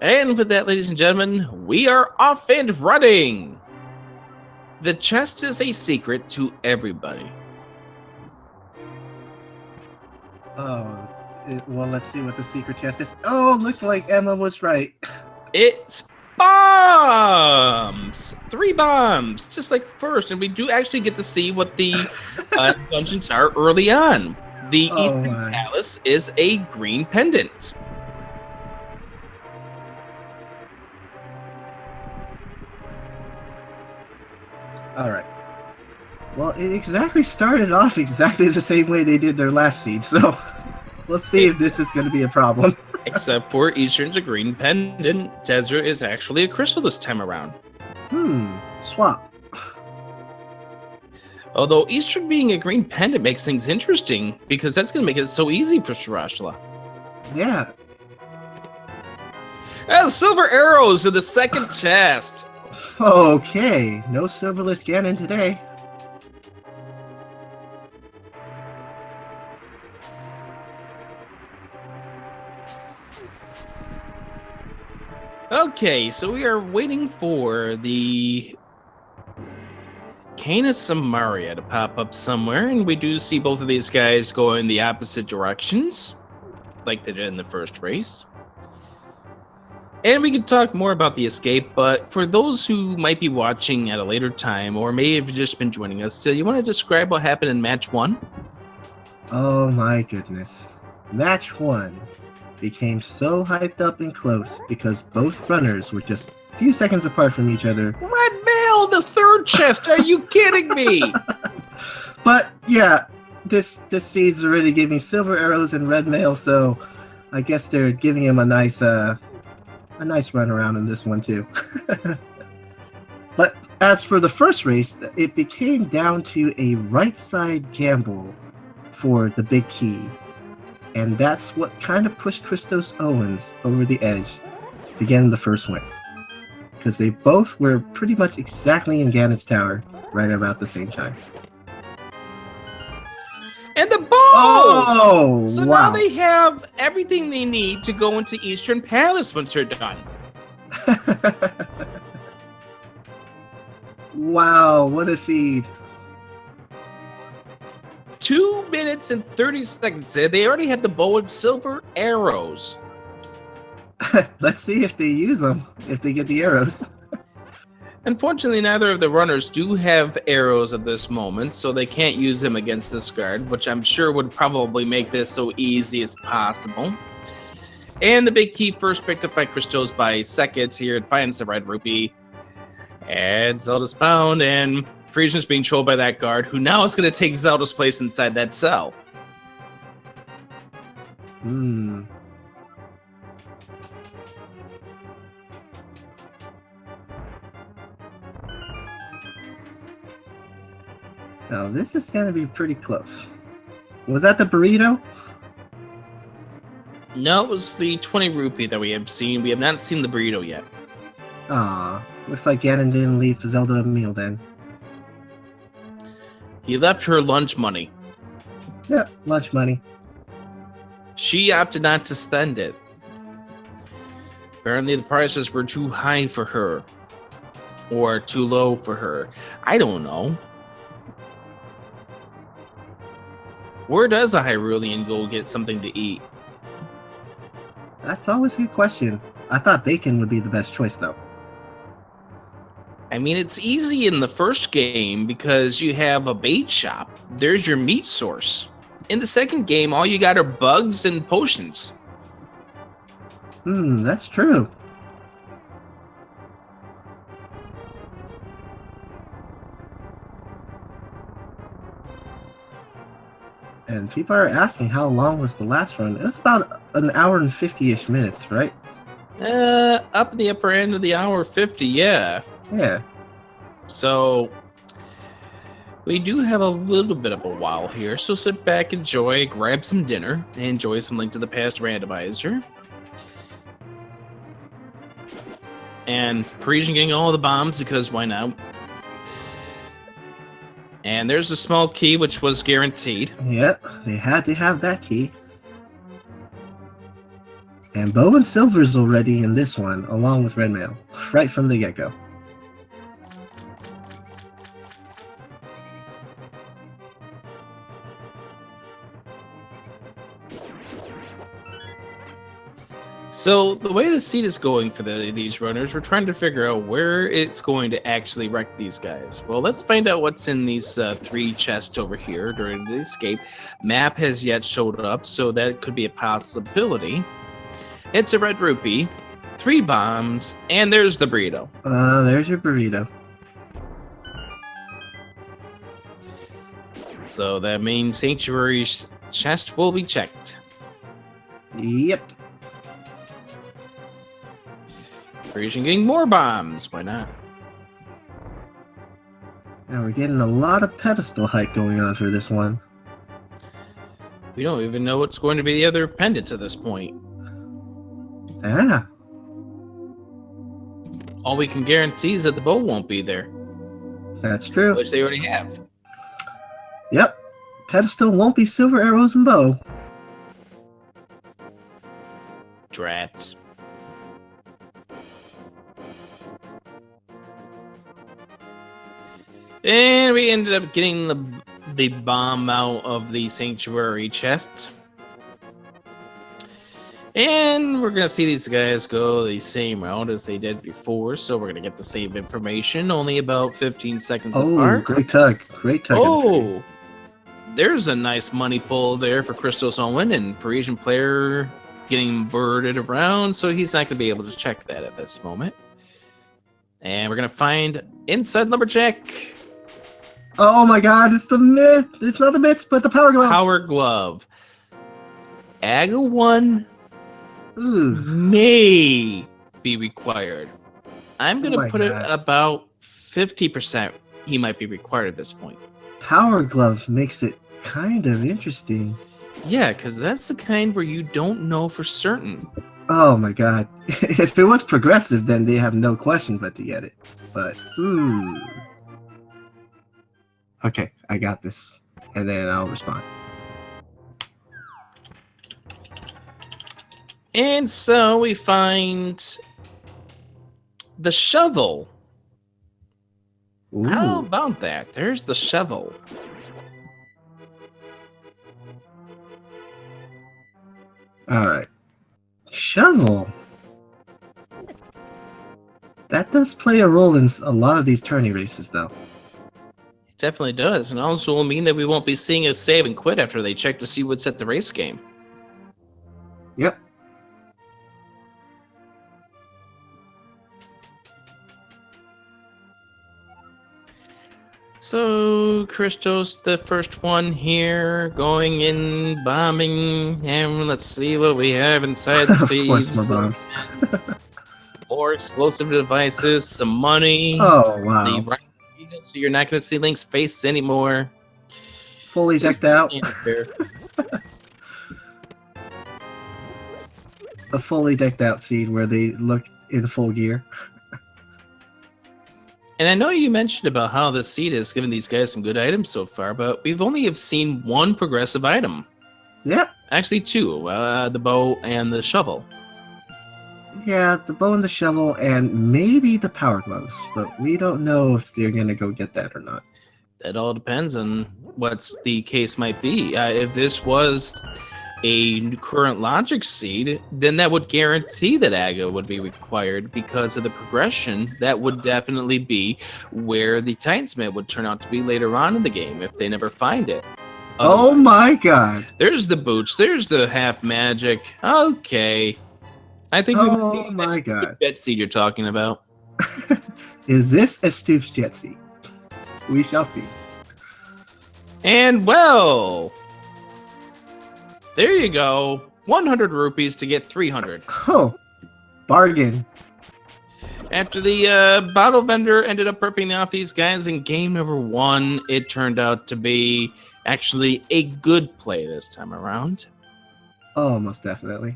And with that, ladies and gentlemen, we are off and running. The chest is a secret to everybody. Oh, well, let's see what the secret chest is. Oh, looked like Emma was right. It's bombs! 3 bombs, just like the first. And we do actually get to see what the dungeons are early on. The Eastern Palace is a green pendant. All right. Well, it exactly started off exactly the same way they did their last seed, so let's see if this is going to be a problem. Except for Eastern's a green pendant, Desert is actually a crystal this time around. Swap. Although Eastern being a green pendant makes things interesting, because that's going to make it so easy for Sharashla. Yeah. Silver arrows in the second chest. Okay, no silverless Ganon today. Okay, so we are waiting for the Canis Samaria to pop up somewhere, and we do see both of these guys go in the opposite directions, like they did in the first race. And we could talk more about the escape, but for those who might be watching at a later time, or may have just been joining us, so you want to describe what happened in match 1? Oh my goodness. Match 1 became so hyped up and close because both runners were just a few seconds apart from each other. Red Mail, the third chest, are you kidding me? But yeah, this seed's already giving silver arrows and red mail, so I guess they're giving him a nice run around in this one too. But as for the first race, it became down to a right side gamble for the big key. And that's what kind of pushed ChristosOwen over the edge to get him the first win. Because they both were pretty much exactly in Ganon's tower right about the same time. And the ball! Oh! So wow. Now they have everything they need to go into Eastern Palace once they're done. Wow, what a seed. 2 minutes and 30 seconds. They already had the bow and silver arrows. Let's see if they use them, if they get the arrows. Unfortunately, neither of the runners do have arrows at this moment, so they can't use them against this guard, which I'm sure would probably make this so easy as possible. And the big key first picked up by Christos by seconds here and finds the red rupee. And Zelda's found, and Parisian's being trolled by that guard, who now is going to take Zelda's place inside that cell. Now this is going to be pretty close. Was that the burrito? No, it was the 20 rupee that we have seen. We have not seen the burrito yet. Aw, looks like Ganon didn't leave Zelda a meal then. He left her lunch money. Yep, lunch money. She opted not to spend it. Apparently the prices were too high for her. Or too low for her. I don't know. Where does a Hyrulean go get something to eat? That's always a good question. I thought bacon would be the best choice, though. I mean, it's easy in the first game because you have a bait shop. There's your meat source. In the second game, all you got are bugs and potions. That's true. And people are asking how long was the last run. It was about an hour and 50-ish minutes, right? Up in the upper end of the hour 50, yeah. Yeah. So, we do have a little bit of a while here, so sit back, enjoy, grab some dinner, and enjoy some Link to the Past Randomizer. And Parisian getting all the bombs, because why not? And there's a small key, which was guaranteed. Yep, they had to have that key. And Bo and Silver's already in this one, along with Red Mail, right from the get-go. So the way the seed is going for these runners, we're trying to figure out where it's going to actually wreck these guys. Well, let's find out what's in these 3 chests over here during the escape. Map has yet showed up, so that could be a possibility. It's a red rupee, 3 bombs, and there's the burrito. There's your burrito. So that means Sanctuary's chest will be checked. Yep. Parisian getting more bombs. Why not? Now we're getting a lot of pedestal height going on for this one. We don't even know what's going to be the other pendant to this point. Ah. All we can guarantee is that the bow won't be there. That's true. Which they already have. Yep. Pedestal won't be silver arrows and bow. Drats. And we ended up getting the bomb out of the Sanctuary chest. And we're going to see these guys go the same route as they did before. So we're going to get the same information, only about 15 seconds apart. Oh, great tug. Great tug. Oh, there's a nice money pull there for ChristosOwen, and Parisian player getting birded around. So he's not going to be able to check that at this moment. And we're going to find Inside Lumberjack. Oh my god, it's the myth. It's not the myths, but the power glove. Power glove. Aga 1 Ooh. may be required. I'm going to my put it God. about 50% he might be required at this point. Power glove makes it kind of interesting. Yeah, because that's the kind where you don't know for certain. Oh my god. If it was progressive, then they have no question but to get it. But, Okay, I got this. And then I'll respond. And so we find the shovel. Ooh. How about that? There's the shovel. Alright. Shovel. That does play a role in a lot of these tourney races, though. It definitely does. And also will mean that we won't be seeing a save and quit after they check to see what's at the race game. Yep. So, Christos, the first one here, going in, bombing, and let's see what we have inside the Of course, thieves. more bombs. More explosive devices, some money. Oh, wow. The right, so you're not going to see Link's face anymore. Fully Just decked out. there. A fully decked out seed where they look in full gear. And I know you mentioned about how the seed has given these guys some good items so far, but we've only have seen one progressive item. Yep. Actually, 2. The bow and the shovel. Yeah, the bow and the shovel, and maybe the power gloves, but we don't know if they're going to go get that or not. That all depends on what's the case might be. If this was a current logic seed, then that would guarantee that Aga would be required because of the progression. That would definitely be where the Titansmith would turn out to be later on in the game if they never find it. Oh Otherwise, my god. There's the boots. There's the half magic. Okay. I think we Oh my god. Jet seed you're talking about. Is this a Stoops jet seed? We shall see. And well, there you go. 100 rupees to get 300. Oh, bargain. After the bottle vendor ended up ripping off these guys in game number 1, it turned out to be actually a good play this time around. Oh, most definitely.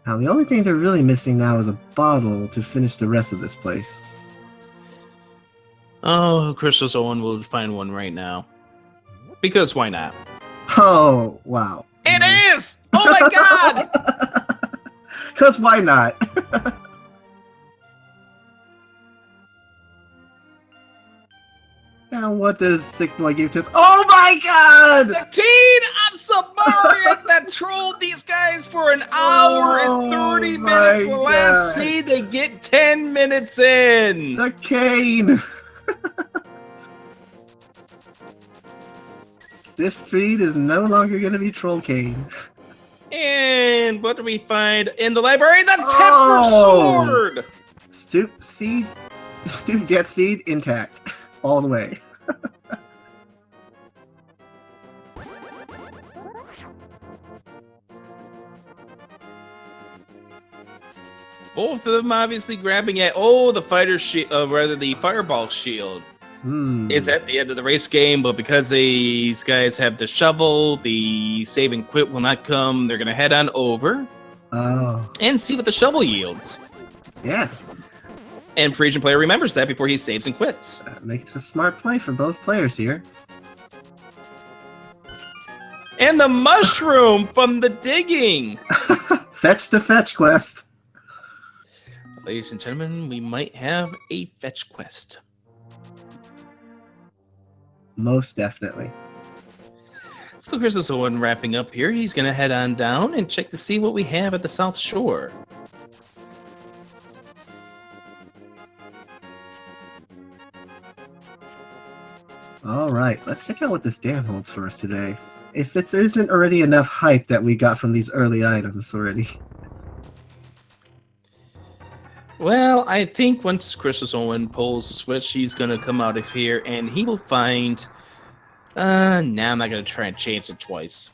Now, the only thing they're really missing now is a bottle to finish the rest of this place. Oh, ChristosOwen will find one right now. Because why not? Oh, wow. It is! Oh my god! Because why not? And what does Sick Boy give to us? Oh my god! The Keen of Sumerian that trolled these guys for an hour and 30 minutes. The last seed, they get 10 minutes in. The cane! This seed is no longer going to be Troll Cane. And what do we find in the library? The Temper Sword! Stoop Jet Seed intact. All the way. Both of them obviously grabbing at the fighter shield, rather the fireball shield. It's at the end of the race game, but because these guys have the shovel, the save and quit will not come. They're gonna head on over and see what the shovel yields. Yeah. And Parisian player remembers that before he saves and quits. That makes a smart play for both players here. And the mushroom from the digging. Fetch the fetch quest. Ladies and gentlemen, we might have a fetch quest. Most definitely. So ChristosOwen wrapping up here. He's going to head on down and check to see what we have at the South Shore. Alright, let's check out what this dam holds for us today. If there isn't already enough hype that we got from these early items already. Well, I think once ChristosOwen pulls the switch, he's going to come out of here and he will find... nah, I'm not going to try and change it twice.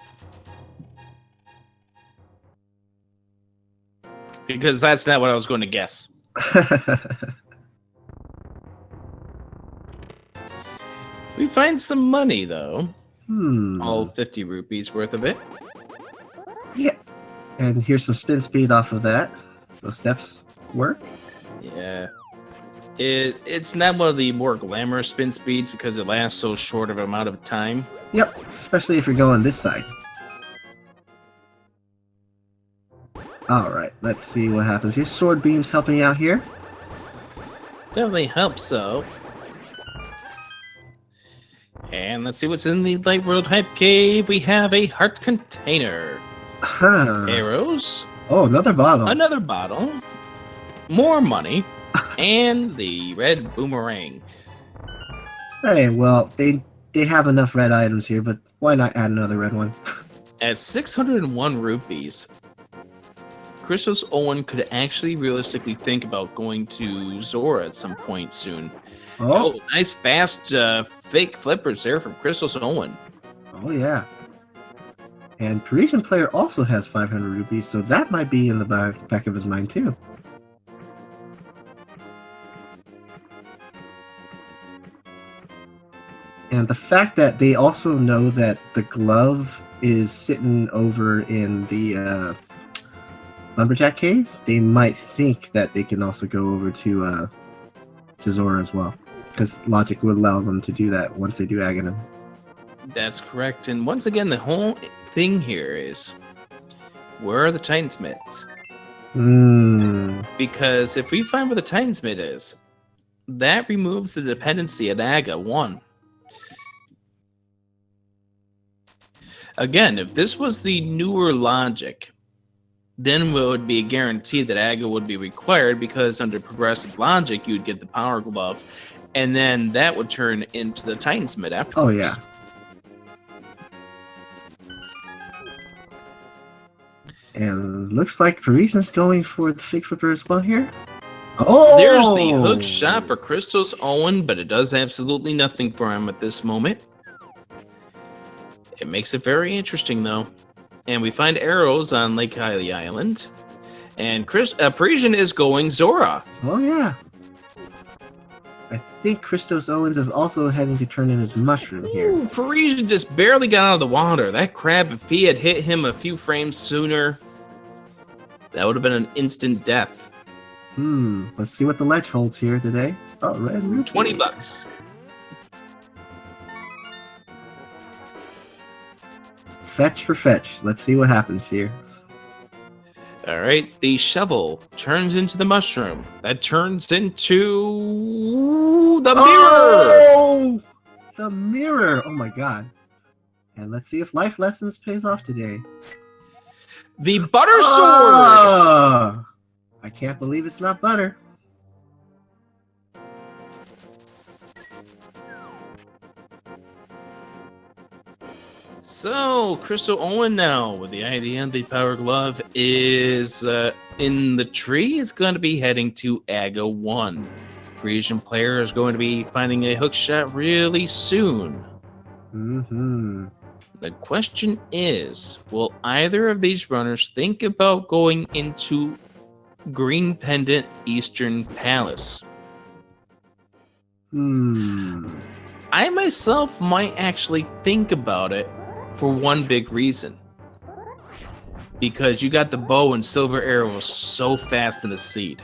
Because that's not what I was going to guess. We find some money, though. All 50 rupees worth of it. Yeah. And here's some spin speed off of that. Those steps work. Yeah. It's not one of the more glamorous spin speeds because it lasts so short of an amount of time. Yep. Especially if you're going this side. Alright, let's see what happens here. Sword Beam's helping out here. Definitely helps, so. And let's see what's in the Light World Hype Cave. We have a heart container. Arrows. Oh, another bottle. Another bottle. More money. And the red boomerang. Hey, well, they have enough red items here, but why not add another red one? At 601 rupees, ChristosOwen could actually realistically think about going to Zora at some point soon. Oh, nice fast fake flippers there from ChristosOwen. Oh, yeah. And Parisian player also has 500 rupees, so that might be in the back of his mind too. And the fact that they also know that the glove is sitting over in the Lumberjack Cave, they might think that they can also go over to Zora as well. Because logic would allow them to do that once they do Agahnim. That's correct. And once again, the whole thing here is, where are the Titansmids? Because if we find where the Titansmid is, that removes the dependency at Aga 1. Again, if this was the newer logic, then it would be a guarantee that Aga would be required because under progressive logic, you'd get the Power Glove, and then that would turn into the Titansmid afterwards. Oh, yeah. And looks like Parisian's going for the fake flipper as well here. Oh! There's the hook shot for ChristosOwen, but it does absolutely nothing for him at this moment. It makes it very interesting, though. And we find arrows on Lake Hylia Island. And Parisian is going Zora. Oh, yeah. I think ChristosOwen is also heading to turn in his mushroom here. Ooh, Parisian just barely got out of the water. That crab, if he had hit him a few frames sooner, that would have been an instant death. Let's see what the ledge holds here today. Oh, red rupee. $20. fetch for fetch. Let's see what happens here. All right, the shovel turns into the mushroom. That turns into the mirror. Oh, the mirror. Oh my god. And let's see if life lessons pays off today. The butter sword. I can't believe it's not butter. So, ChristosOwen now with the idea the power glove is in the tree. It's going to be heading to Aga 1. Parisian player is going to be finding a hook shot really soon. The question is, will either of these runners think about going into Green Pendant Eastern Palace? I myself might actually think about it for one big reason. Because you got the bow and silver arrows so fast in the seed.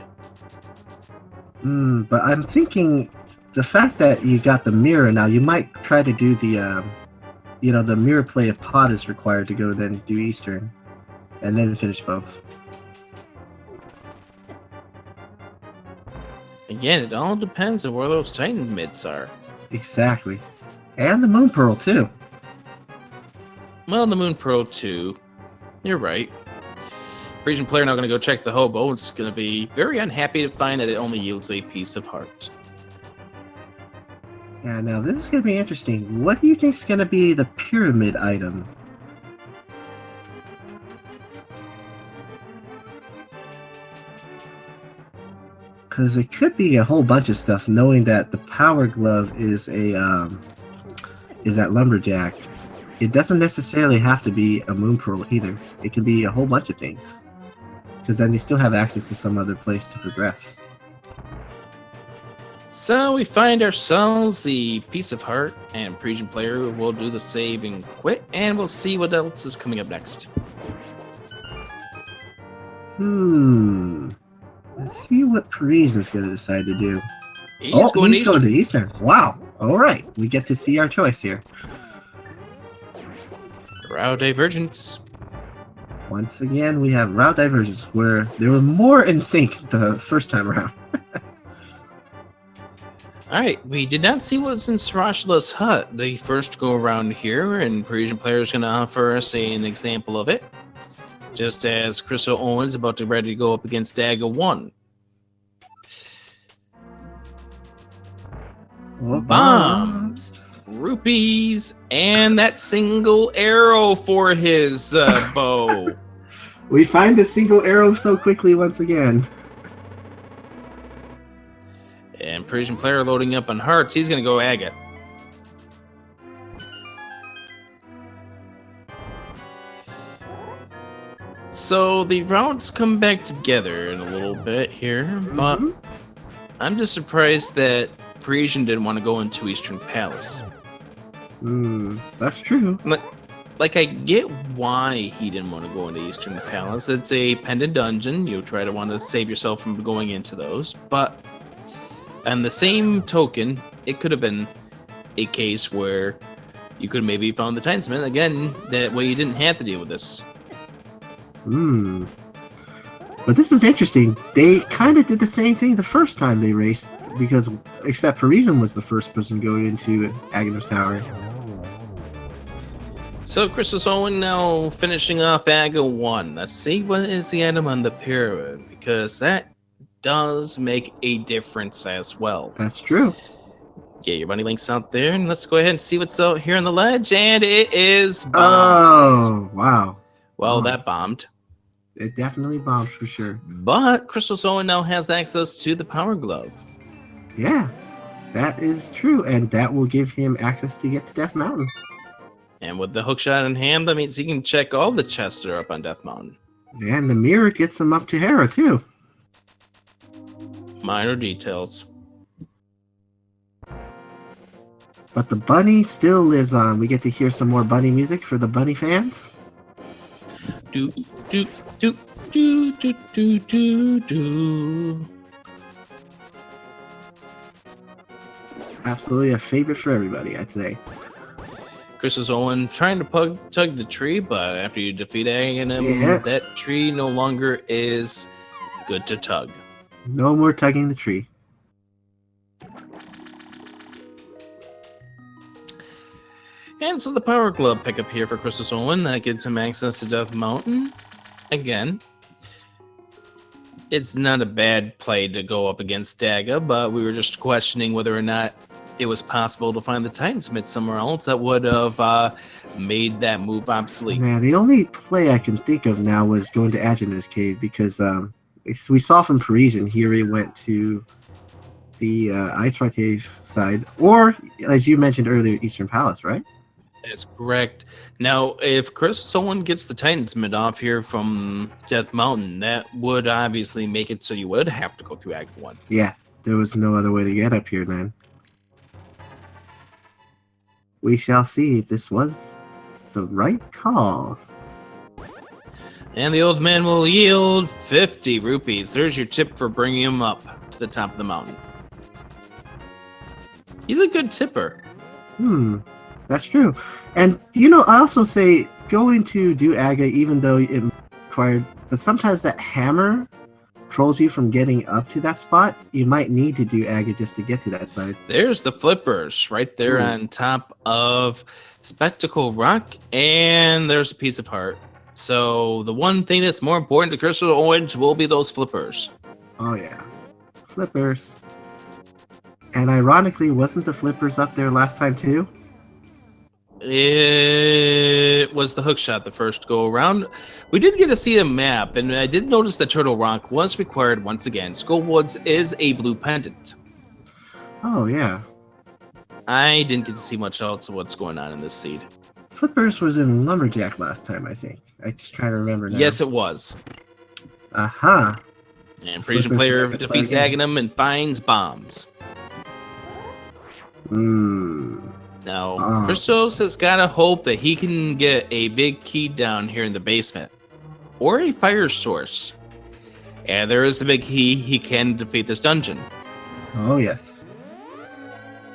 But I'm thinking the fact that you got the mirror now, you might try to do the, the mirror play if pot is required to go then do Eastern. And then finish both. Again, it all depends on where those Titan mids are. Exactly. And the Moon Pearl, too. Well, the Moon Pearl, too. You're right. Parisian player now going to go check the hobo. It's going to be very unhappy to find that it only yields a piece of heart. Yeah, now this is going to be interesting. What do you think is going to be the pyramid item? Because it could be a whole bunch of stuff, knowing that the power glove is that lumberjack. It doesn't necessarily have to be a Moon Pearl either. It can be a whole bunch of things. Because then you still have access to some other place to progress. So we find ourselves the piece of heart, and Parisian player will do the save and quit, and we'll see what else is coming up next. Let's see what Parisian's going to decide to do. He's going to Eastern. Wow. All right. We get to see our choice here. Route divergence. Once again, we have route divergence, where they were more in sync the first time around. Alright, we did not see what's in Sarashala's hut the first go around here, and Parisian player is going to offer us an example of it. Just as ChristosOwen's about to ready to go up against Aga 1. Bombs, rupees, and that single arrow for his bow. We find the single arrow so quickly once again. And Parisian player loading up on hearts. He's going to go Aga. So the routes come back together in a little bit here, but I'm just surprised that Parisian didn't want to go into Eastern Palace. That's true. Like, I get why he didn't want to go into Eastern Palace. It's a pendant dungeon. You try to want to save yourself from going into those. But on the same token, it could have been a case where you could have maybe found the Titans. Again, that way you didn't have to deal with this. But this is interesting. They kind of did the same thing the first time they raced, because except Parisian was the first person going into Agahnim's Tower. So ChristosOwen now finishing off Aga 1. Let's see what is the item on the pyramid, because that does make a difference as well. That's true. Get your money links out there, and let's go ahead and see what's out here on the ledge, and it is bombs. Oh, wow. Well, that bombed. It definitely bombed for sure. But ChristosOwen now has access to the power glove. Yeah, that is true, and that will give him access to get to Death Mountain. And with the hookshot in hand, that means he can check all the chests that are up on Death Mountain. And the mirror gets him up to Hera, too. Minor details. But the bunny still lives on. We get to hear some more bunny music for the bunny fans. Do, do, do, do, do, do, do, do. Absolutely a favorite for everybody, I'd say. ChristosOwen trying to tug the tree, but after you defeat Agahnim, that tree no longer is good to tug. No more tugging the tree. And so the Power Glove pickup here for ChristosOwen, that gives him access to Death Mountain. Again, it's not a bad play to go up against Daga, but we were just questioning whether or not it was possible to find the Titansmith somewhere else that would have made that move obsolete. Yeah, the only play I can think of now was going to Agahnim's cave, because we saw from Parisian here he went to the Ice Rock Cave side, or as you mentioned earlier, Eastern Palace, right? That's correct. Now, if ChristosOwen gets the Titansmith off here from Death Mountain, that would obviously make it so you would have to go through Act 1. Yeah, there was no other way to get up here then. We shall see if this was the right call. And the old man will yield 50 rupees. There's your tip for bringing him up to the top of the mountain. He's a good tipper. That's true. And, I also say going to do Aga, even though it required, but sometimes that hammer trolls you from getting up to that spot. You might need to do Aga just to get to that side. There's the flippers right there on top of Spectacle Rock, and there's a piece of heart. So the one thing that's more important to ChristosOwen will be those flippers. Oh, yeah. Flippers. And ironically, wasn't the flippers up there last time too? It was the hook shot the first go around. We did get to see a map, and I did notice that Turtle Rock was required once again. Skullwoods is a blue pendant. Oh, yeah. I didn't get to see much else of what's going on in this seed. Flippers was in Lumberjack last time, I think. I just try to remember now. Yes, it was. Aha. And Parisian player defeats Agahnim and finds bombs. Now, Christos has got to hope that he can get a big key down here in the basement. Or a fire source. And there is the big key. He can defeat this dungeon. Oh, yes.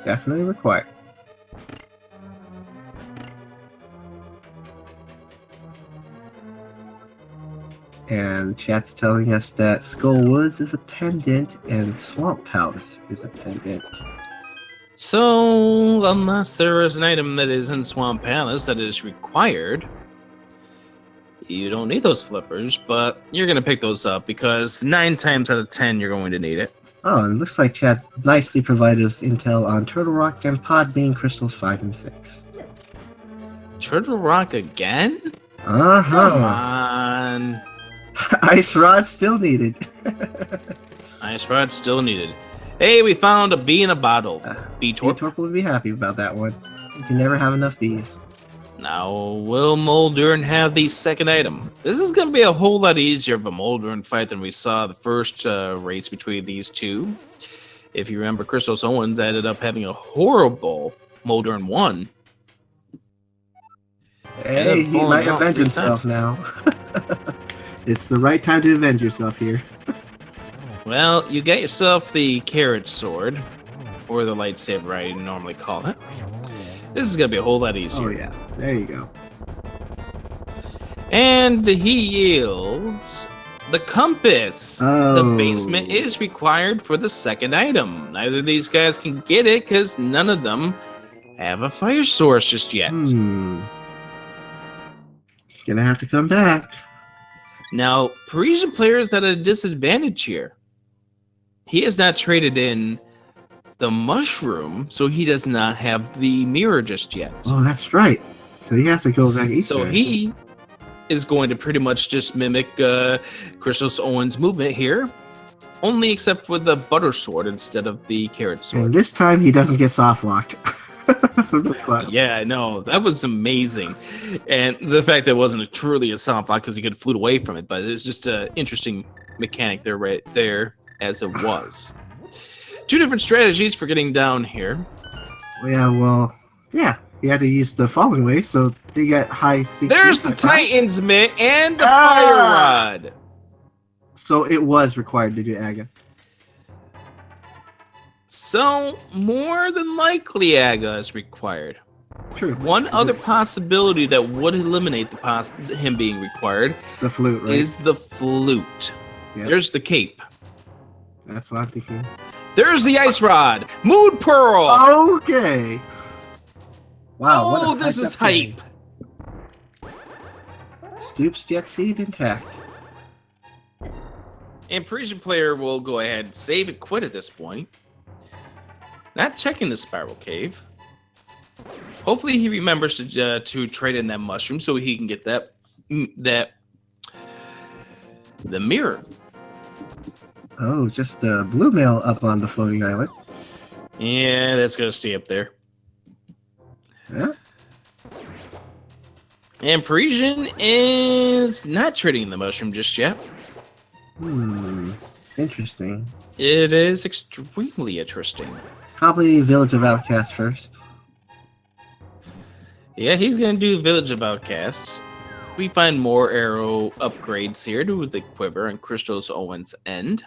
Definitely required. And chat's telling us that Skull Woods is a pendant and Swamp Palace is a pendant. So, unless there is an item that is in Swamp Palace that is required, you don't need those flippers, but you're going to pick those up because 9 times out of 10 you're going to need it. Oh, and it looks like chat nicely provided us intel on Turtle Rock and Pod being Crystals 5 and 6. Turtle Rock again? Uh-huh. Come on. Ice Rod still needed. Ice Rod still needed. Hey, we found a bee in a bottle. Bee-Torp. Bee-Torp would be happy about that one. You can never have enough bees. Now, will Muldoon have the second item? This is going to be a whole lot easier of a Muldoon fight than we saw the first race between these two. If you remember, ChristosOwen ended up having a horrible Muldoon 1. Hey, he might avenge himself now. It's the right time to avenge yourself here. Well, you get yourself the carrot sword, or the lightsaber I normally call it. This is going to be a whole lot easier. Oh yeah, there you go. And he yields the compass. Oh. The basement is required for the second item. Neither of these guys can get it because none of them have a fire source just yet. Gonna have to come back. Now, Parisian player is at a disadvantage here. He has not traded in the mushroom, so he does not have the mirror just yet. Oh, that's right. So he has to go back east. So he is going to pretty much just mimic ChristosOwen's movement here, only except for the butter sword instead of the carrot sword. And this time he doesn't get soft locked. Yeah, I know. That was amazing. And the fact that it wasn't truly a soft lock because he could have flew away from it, but it's just an interesting mechanic there, right there, as it was. 2 different strategies for getting down here. Yeah, well, yeah. You had to use the falling way, so they get high CP. There's the Titan's Mitt and the Fire Rod. So it was required to do Aga. So, more than likely Aga is required. True. One other possibility that would eliminate him being required The flute, right? is the flute. Yep. There's the cape. That's what I'm thinking. There's the ice rod. Moon pearl. Okay. Wow. Oh, what a this is hyped-up game. hype. Stoops jet seed intact. And Parisian player will go ahead and save and quit at this point. Not checking the spiral cave. Hopefully he remembers to trade in that mushroom so he can get the mirror. Oh, just a blue mail up on the floating island. Yeah, that's gonna stay up there. Yeah. And Parisian is not trading the mushroom just yet. Interesting. It is extremely interesting. Probably Village of Outcasts first. Yeah, he's gonna do Village of Outcasts. We find more arrow upgrades here to the quiver and ChristosOwen's end.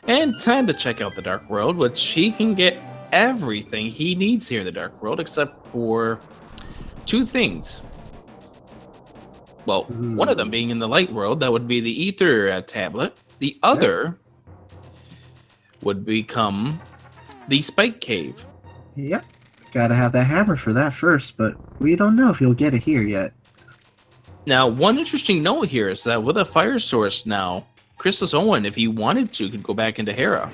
And time to check out the Dark World, which he can get everything he needs here in the Dark World except for two things. Well, one of them being in the Light World, that would be the Ether tablet. The other would become the Spike Cave. Yep. Gotta have that hammer for that first, but we don't know if he'll get it here yet. Now, one interesting note here is that with a fire source now, ChristosOwen, if he wanted to, could go back into Hera.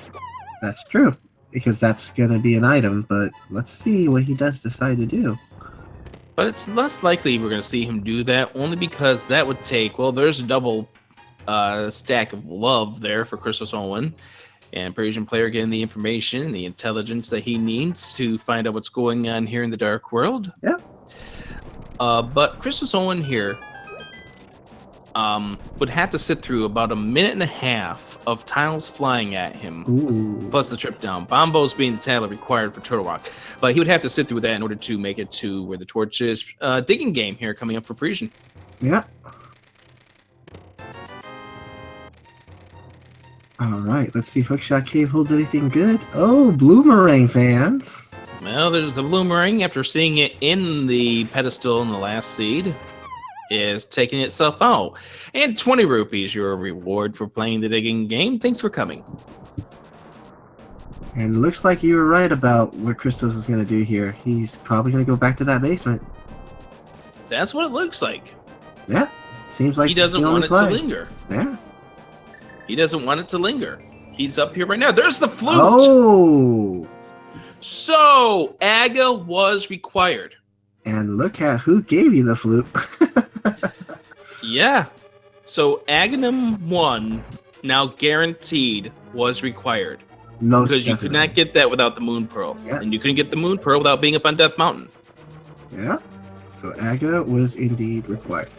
That's true, because that's gonna be an item, but let's see what he does decide to do. But it's less likely we're going to see him do that, only because that would take, well, there's a double stack of love there for ChristosOwen. And Parisian player getting the information, the intelligence that he needs to find out what's going on here in the Dark World. Yeah. But ChristosOwen here would have to sit through about a minute and a half of tiles flying at him. Ooh. Plus the trip down. Bombos being the talent required for Turtle Rock. But he would have to sit through that in order to make it to where the torch is. Digging game here coming up for Parisian. Yeah. Alright, let's see if Hookshot Cave holds anything good. Oh, Bloomerang fans. Well, there's the Bloomerang after seeing it in the pedestal in the last seed. Is taking itself out. And 20 rupees, your reward for playing the digging game. Thanks for coming. And looks like you were right about what Christos is going to do here. He's probably going to go back to that basement. That's what it looks like. Yeah, seems like he doesn't want it to linger. Yeah. He doesn't want it to linger. He's up here right now. There's the flute! Oh! So, Aga was required. And look at who gave you the flute. Yeah. So Agahnim 1, now guaranteed, was required. Most because you could not get that without the Moon Pearl. Yeah. And you couldn't get the Moon Pearl without being up on Death Mountain. Yeah. So Aga was indeed required.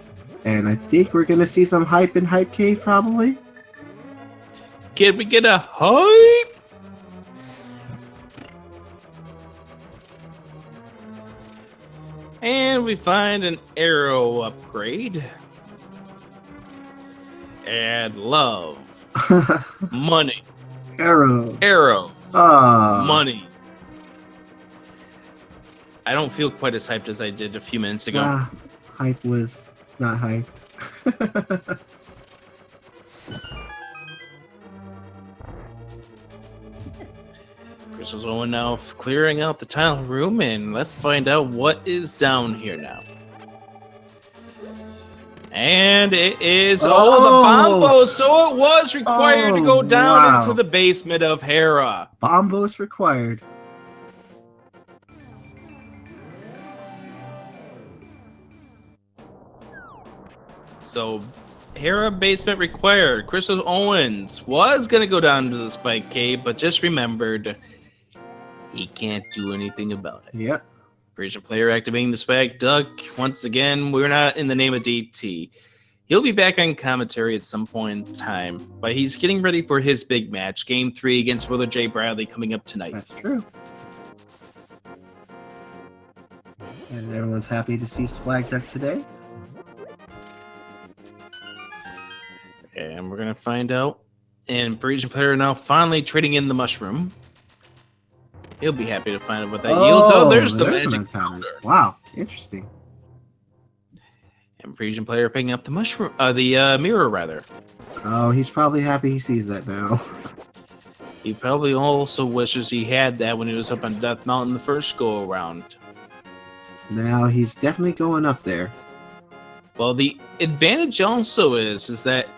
And I think we're going to see some hype in Hype Cave, probably. Can we get a hype? And we find an arrow upgrade. Add love. Money. Arrow. Money. I don't feel quite as hyped as I did a few minutes ago. Hype was not hyped. ChristosOwen now clearing out the tile room, and let's find out what is down here now. And it is the Bombo, so it was required to go down into the basement of Hera. Bombos required. So Hera basement required. ChristosOwen was gonna go down to the Spike Cave, but just remembered he can't do anything about it. Yep. Parisian player activating the Spike Duck. Once again, we're not in the name of DT. He'll be back on commentary at some point in time, but he's getting ready for his big match, Game 3 against Willer J. Bradley, coming up tonight. That's true. And everyone's happy to see Swag Duck today. And we're going to find out And Parisian player now finally trading in the mushroom. He'll be happy to find out what that yields. Oh, there's the magic powder. Wow, interesting. And Parisian player picking up the mushroom, the mirror rather. Oh, he's probably happy he sees that now. He probably also wishes he had that when he was up on Death Mountain the first go around. Now he's definitely going up there. Well, the advantage also is that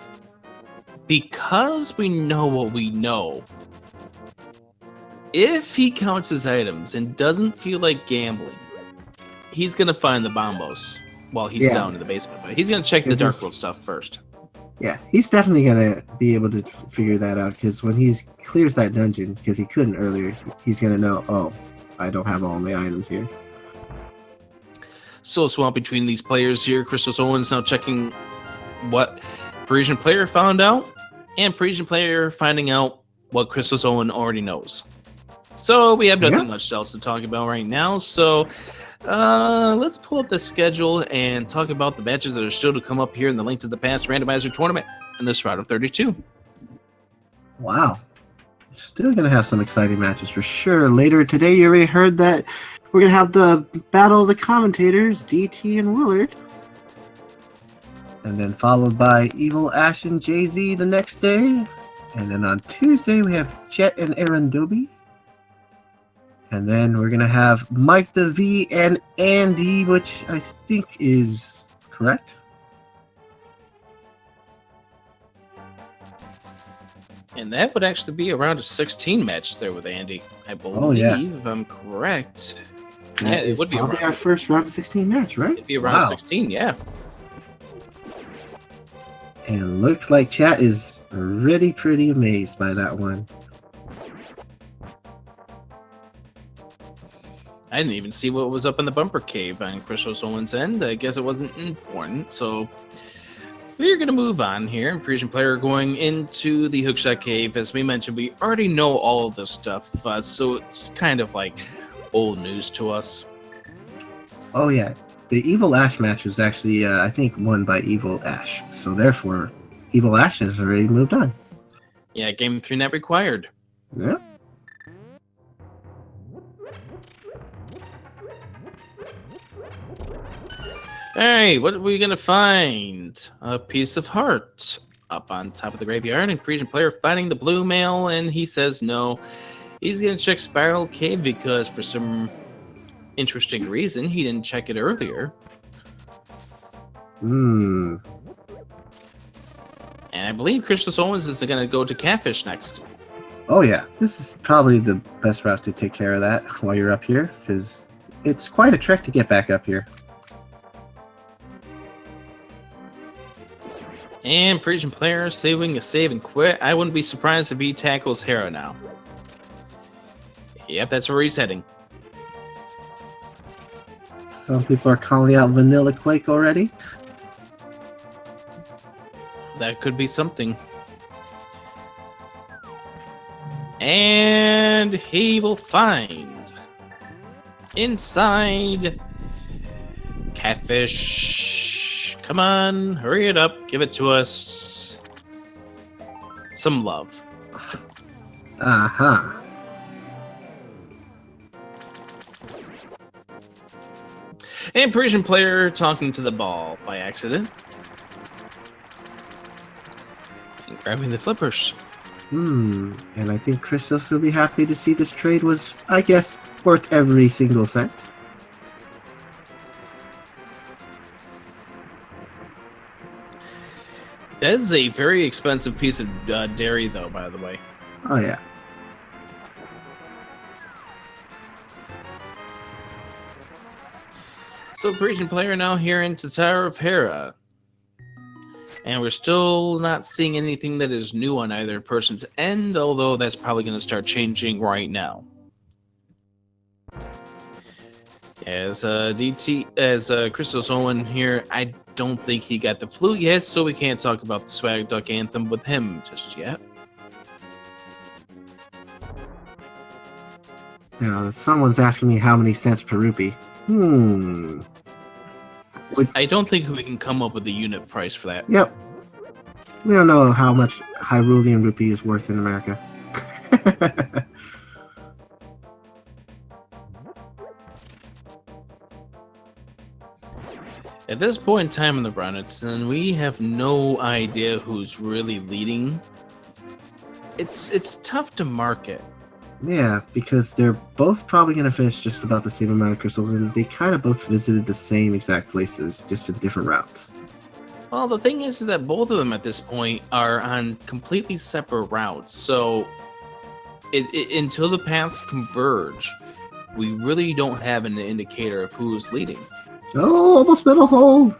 because we know what we know, if he counts his items and doesn't feel like gambling, he's going to find the bombos while he's down in the basement. But he's going to check the Dark World stuff first. Yeah, he's definitely going to be able to figure that out, because when he clears that dungeon, because he couldn't earlier, he's going to know, oh, I don't have all my items here. So swap between these players here. ChristosOwen's now checking what Parisian player found out, and Parisian player finding out what ChristosOwen already knows. So we have nothing much else to talk about right now. So let's pull up the schedule and talk about the matches that are still to come up here in the Link to the Past Randomizer tournament in this round of 32. Wow. Still going to have some exciting matches for sure. Later today, you already heard that we're going to have the Battle of the Commentators, DT and Willard. And then followed by Evil Ash and Jay-Z the next day. And then on Tuesday, we have Chet and Aaron Doby. And then we're going to have Mike the V and Andy, which I think is correct. And that would actually be around a 16 match there with Andy, I believe. I'm correct. It would be probably our first round of 16 match, right? It'd be around 16, yeah. And looks like chat is really pretty amazed by that one. I didn't even see what was up in the bumper cave on ChristosOwen's end. I guess it wasn't important, so we're going to move on here. Parisian player going into the hookshot cave. As we mentioned, we already know all of this stuff, so it's kind of like old news to us. Oh, yeah. The Evil Ash match was actually, I think, won by Evil Ash. So therefore, Evil Ash has already moved on. Yeah, game 3 not required. Yeah. Alright, what are we going to find? A piece of heart up on top of the graveyard. And Parisian player finding the blue mail, and he says no. He's going to check Spiral Cave because for some interesting reason, he didn't check it earlier. And I believe ChristosOwen is going to go to Catfish next. Oh, yeah. This is probably the best route to take care of that while you're up here, because it's quite a trek to get back up here. And Parisian player saving a save and quit. I wouldn't be surprised if he tackles Hera now. Yep, that's where he's heading. Some people are calling out Vanilla Quake already. That could be something. And he will find inside Catfish. Come on, hurry it up. Give it to us. Some love. Uh-huh. And Parisian player talking to the ball by accident. And grabbing the flippers. And I think Christos will be happy to see this trade was, I guess, worth every single cent. That is a very expensive piece of dairy, though, by the way. Oh, yeah. So, Parisian player now here into Tower of Hera. And we're still not seeing anything that is new on either person's end, although that's probably going to start changing right now. As ChristosOwen here, I don't think he got the flute yet, so we can't talk about the Swag Duck Anthem with him just yet. Now, someone's asking me how many cents per rupee. I don't think we can come up with a unit price for that. Yep. We don't know how much Hyrulean rupee is worth in America. At this point in time in the run, we have no idea who's really leading. It's tough to market. Yeah, because they're both probably going to finish just about the same amount of crystals, and they kind of both visited the same exact places, just in different routes. Well, the thing is that both of them at this point are on completely separate routes, so until the paths converge, we really don't have an indicator of who's leading. Oh, almost made a hole!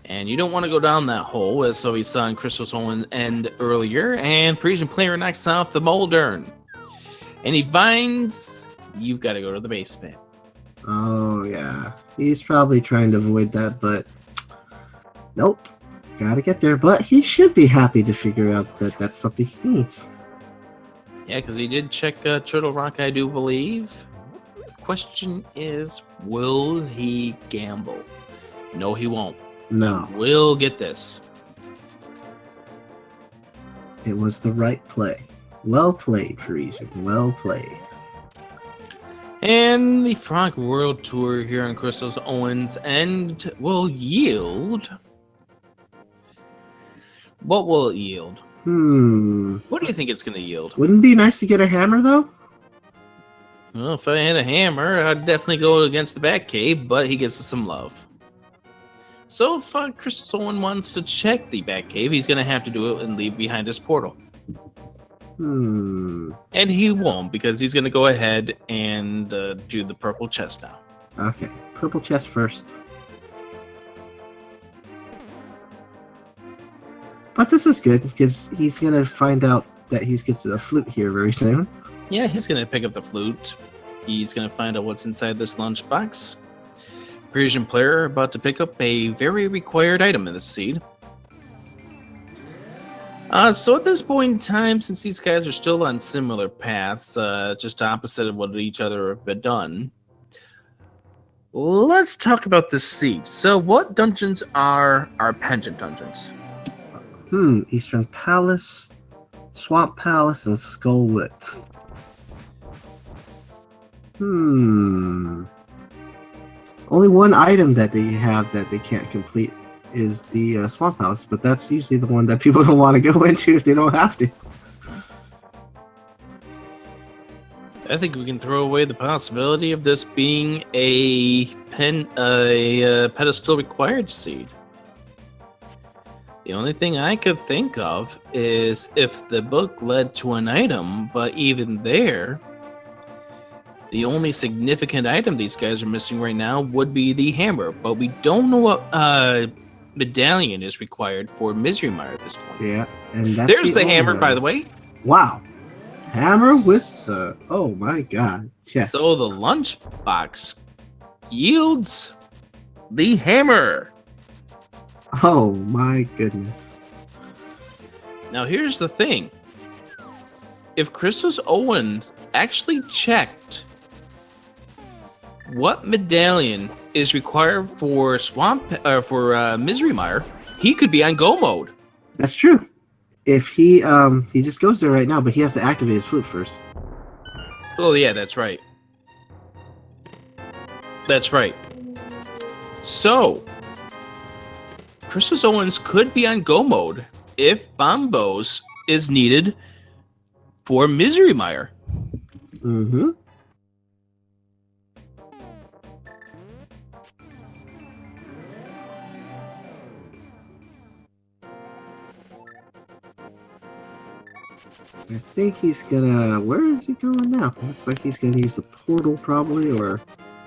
And you don't want to go down that hole, as so we saw in ChristosOwen end earlier, and Parisian player knocks off the Moldern. And he finds you've got to go to the basement. Oh, yeah. He's probably trying to avoid that, but nope. Gotta get there. But he should be happy to figure out that that's something he needs. Yeah, because he did check Turtle Rock, I do believe. The question is, will he gamble? No, he won't. No. We'll get this. It was the right play. Well played, Parisian. Well played. And the Frog World Tour here on ChristosOwen's end will yield. What will it yield? What do you think it's going to yield? Wouldn't it be nice to get a hammer, though? Well, if I had a hammer, I'd definitely go against the Batcave, but he gets some love. So if ChristosOwen wants to check the Batcave, he's going to have to do it and leave behind his portal. And he won't, because he's going to go ahead and do the purple chest now. Okay, purple chest first. But this is good, because he's going to find out that he gets a flute here very soon. Yeah, he's going to pick up the flute. He's going to find out what's inside this lunchbox. Parisian player about to pick up a very required item in this seed. So at this point in time, since these guys are still on similar paths, just opposite of what each other have done, let's talk about this seed. So what dungeons are our pendant dungeons? Eastern Palace, Swamp Palace, and Skull Woods. Only one item that they have that they can't complete is the Swamp Palace, but that's usually the one that people don't want to go into if they don't have to. I think we can throw away the possibility of this being a pedestal required seed. The only thing I could think of is if the book led to an item, but even there, the only significant item these guys are missing right now would be the hammer, but we don't know what medallion is required for Misery Mire at this point. Yeah, and that's there's the hammer, by the way. Wow. Hammer with the... Oh my god. Chest. So the lunchbox yields the hammer. Oh my goodness. Now here's the thing. If ChristosOwen actually checked what medallion is required for Misery Mire, he could be on go mode. That's true. If he just goes there right now, but he has to activate his flute first. Oh yeah, that's right. That's right. So ChristosOwen could be on go mode if Bombos is needed for Misery Mire. I think he's gonna... Where is he going now? Looks like he's gonna use the portal probably, or...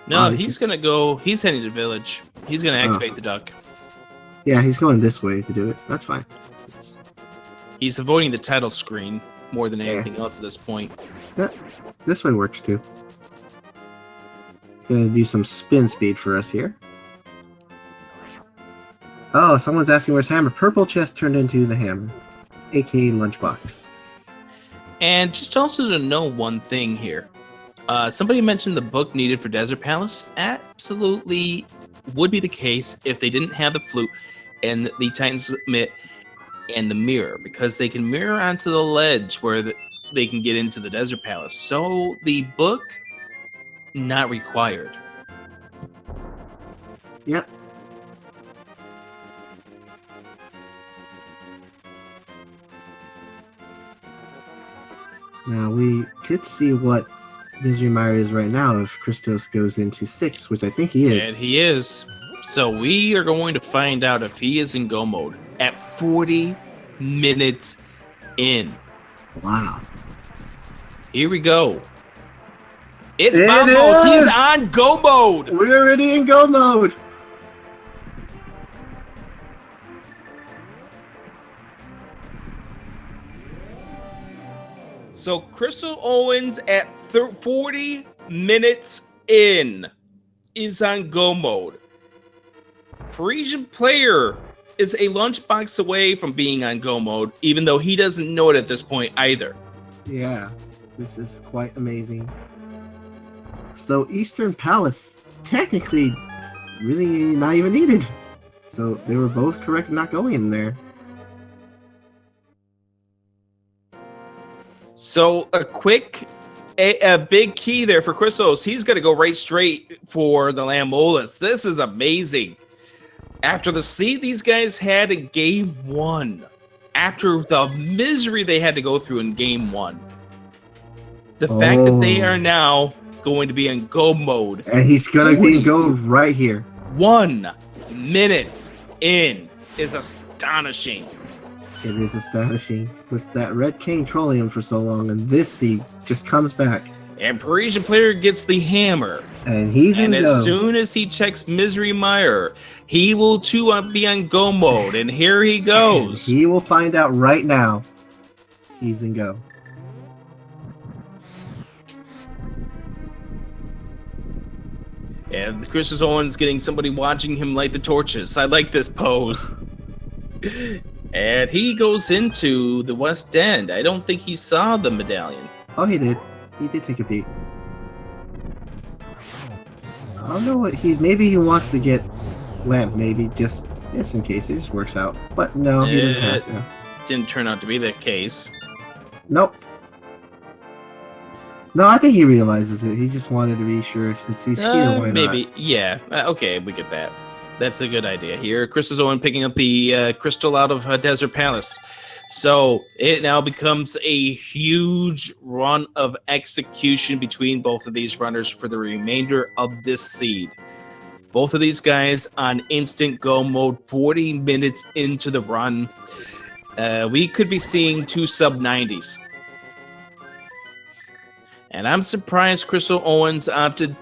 No, he's gonna go... He's heading to the village. He's gonna activate the duck. Yeah, he's going this way to do it. That's fine. He's avoiding the title screen more than anything else at this point. This way works too. He's gonna do some spin speed for us here. Oh, someone's asking where's hammer. Purple chest turned into the hammer, aka lunchbox. And just also to know one thing here. Somebody mentioned the book needed for Desert Palace. Absolutely would be the case if they didn't have the flute and the Titans submit and the mirror, because they can mirror onto the ledge where they can get into the Desert Palace. So the book, not required. Yep. Now we could see what Misery Mire is right now if Christos goes into 6, which I think he is. And he is. So we are going to find out if he is in go mode at 40 minutes in. Wow. Here we go. It's Vamos. He's on go mode. We're already in go mode. So ChristosOwen at 40 minutes in is on go mode. Parisian Player is a lunchbox away from being on go mode, even though he doesn't know it at this point either. Yeah, this is quite amazing. So Eastern Palace, technically, really not even needed. So they were both correct not going in there. So a big key there for Christos. He's going to go right straight for the Lambolas. This is amazing. After the seed these guys had in game 1, after the misery they had to go through in game 1, the fact that they are now going to be in go mode. And he's going to be in go right here. 1 minute in is astonishing. It is astonishing. With that red king trolling him for so long, and this seed just comes back. And Parisian Player gets the hammer. And he's in go. And as soon as he checks Misery Mire, he will too be on go mode. And here he goes. He will find out right now. He's in go. And ChristosOwen's getting somebody watching him light the torches. I like this pose. And he goes into the West End. I don't think he saw the medallion. Oh, he did. He did take a peek. I don't know what maybe he wants to get Lamp, maybe just in case it just works out. But no, he didn't have to. Didn't turn out to be the case. Nope. No, I think he realizes it. He just wanted to be sure since he's here. Why maybe, not? yeah. Okay, we get that. That's a good idea here. ChristosOwen picking up the crystal out of Desert Palace. So it now becomes a huge run of execution between both of these runners for the remainder of this seed. Both of these guys on instant go mode 40 minutes into the run. We could be seeing 2 sub-90s. And I'm surprised ChristosOwen's opted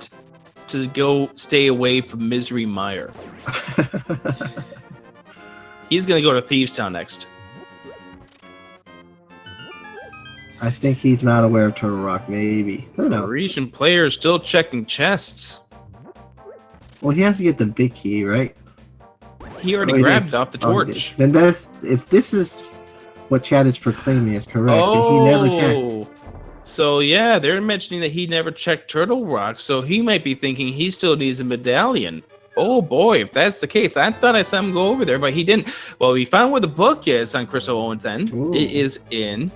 to go stay away from Misery Mire. He's going to go to Thieves Town next. I think he's not aware of Turtle Rock, maybe. Who knows? Parisian Player is still checking chests. Well, he has to get the big key, right? He already grabbed it off the torch. Then if this is what Chad is proclaiming is correct, then he never checked. So yeah, they're mentioning that he never checked Turtle Rock, so he might be thinking he still needs a medallion. Oh boy, if that's the case, I thought I saw him go over there, but he didn't. Well, we found where the book is on ChristosOwen's end. Ooh. It is in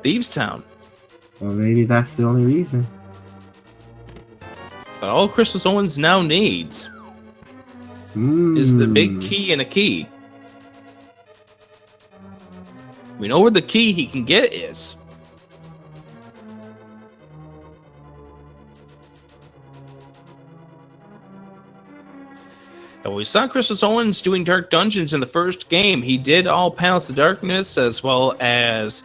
Thieves Town. Well, maybe that's the only reason. But all ChristosOwen now needs is the big key and a key. We know where the key he can get is. And we saw ChristosOwen doing Dark Dungeons in the first game. He did all Palace of Darkness, as well as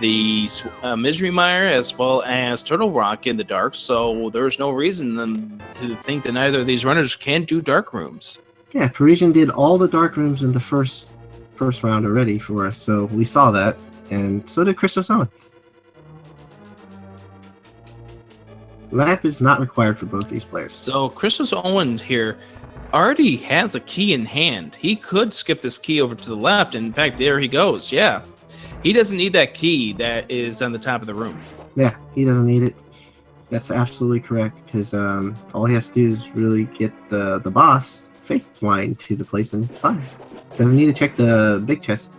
the Misery Mire, as well as Turtle Rock in the dark. So there's no reason to think that neither of these runners can do dark rooms. Yeah, Parisian did all the dark rooms in the first round already for us, so we saw that, and so did ChristosOwen. Lamp is not required for both these players. So ChristosOwen here already has a key in hand. He could skip this key over to the left. In fact, there he goes. Yeah. He doesn't need that key that is on the top of the room. Yeah, he doesn't need it. That's absolutely correct, because all he has to do is really get the boss fake blind to the place, and it's fine. Doesn't need to check the big chest,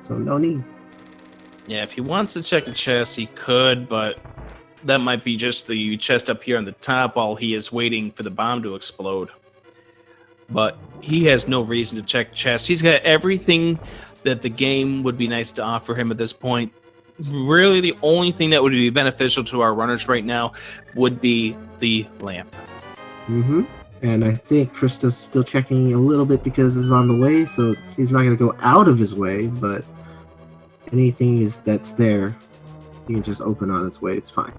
so no need. Yeah, if he wants to check the chest, he could, but that might be just the chest up here on the top while he is waiting for the bomb to explode. But he has no reason to check chest. He's got everything that the game would be nice to offer him at this point. Really, the only thing that would be beneficial to our runners right now would be the lamp. Mm-hmm. And I think Christos is still checking a little bit because it's on the way, so he's not going to go out of his way, but anything that's there, he can just open on its way. It's fine.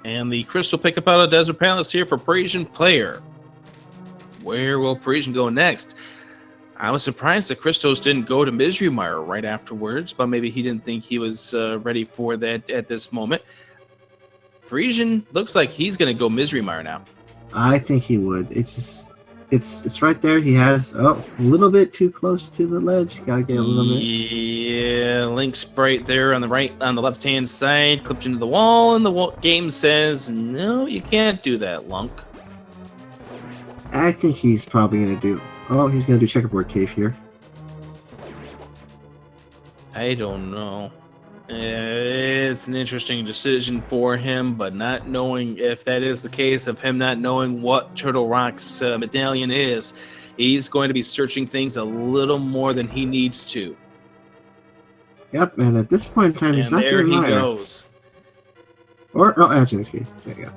And the crystal pickup out of Desert Palace here for Parisian player. Where will Parisian go next? I was surprised that Christos didn't go to Misery Mire right afterwards, but maybe he didn't think he was ready for that at this moment. Parisian looks like he's going to go Misery Mire now. I think he would. It's just, it's right there. He has a little bit too close to the ledge. Gotta get a little bit. Yeah, Link's right there on the left-hand side, clipped into the wall, and the game says, no, you can't do that, Lunk. I think he's probably gonna do. Oh, he's gonna do checkerboard cave here. I don't know. It's an interesting decision for him, but not knowing if that is the case, of him not knowing what Turtle Rock's medallion is, he's going to be searching things a little more than he needs to. Yep, and at this point in time, he's And not there doing he Mire. goes. Or, oh, Agahnim cave. There you go.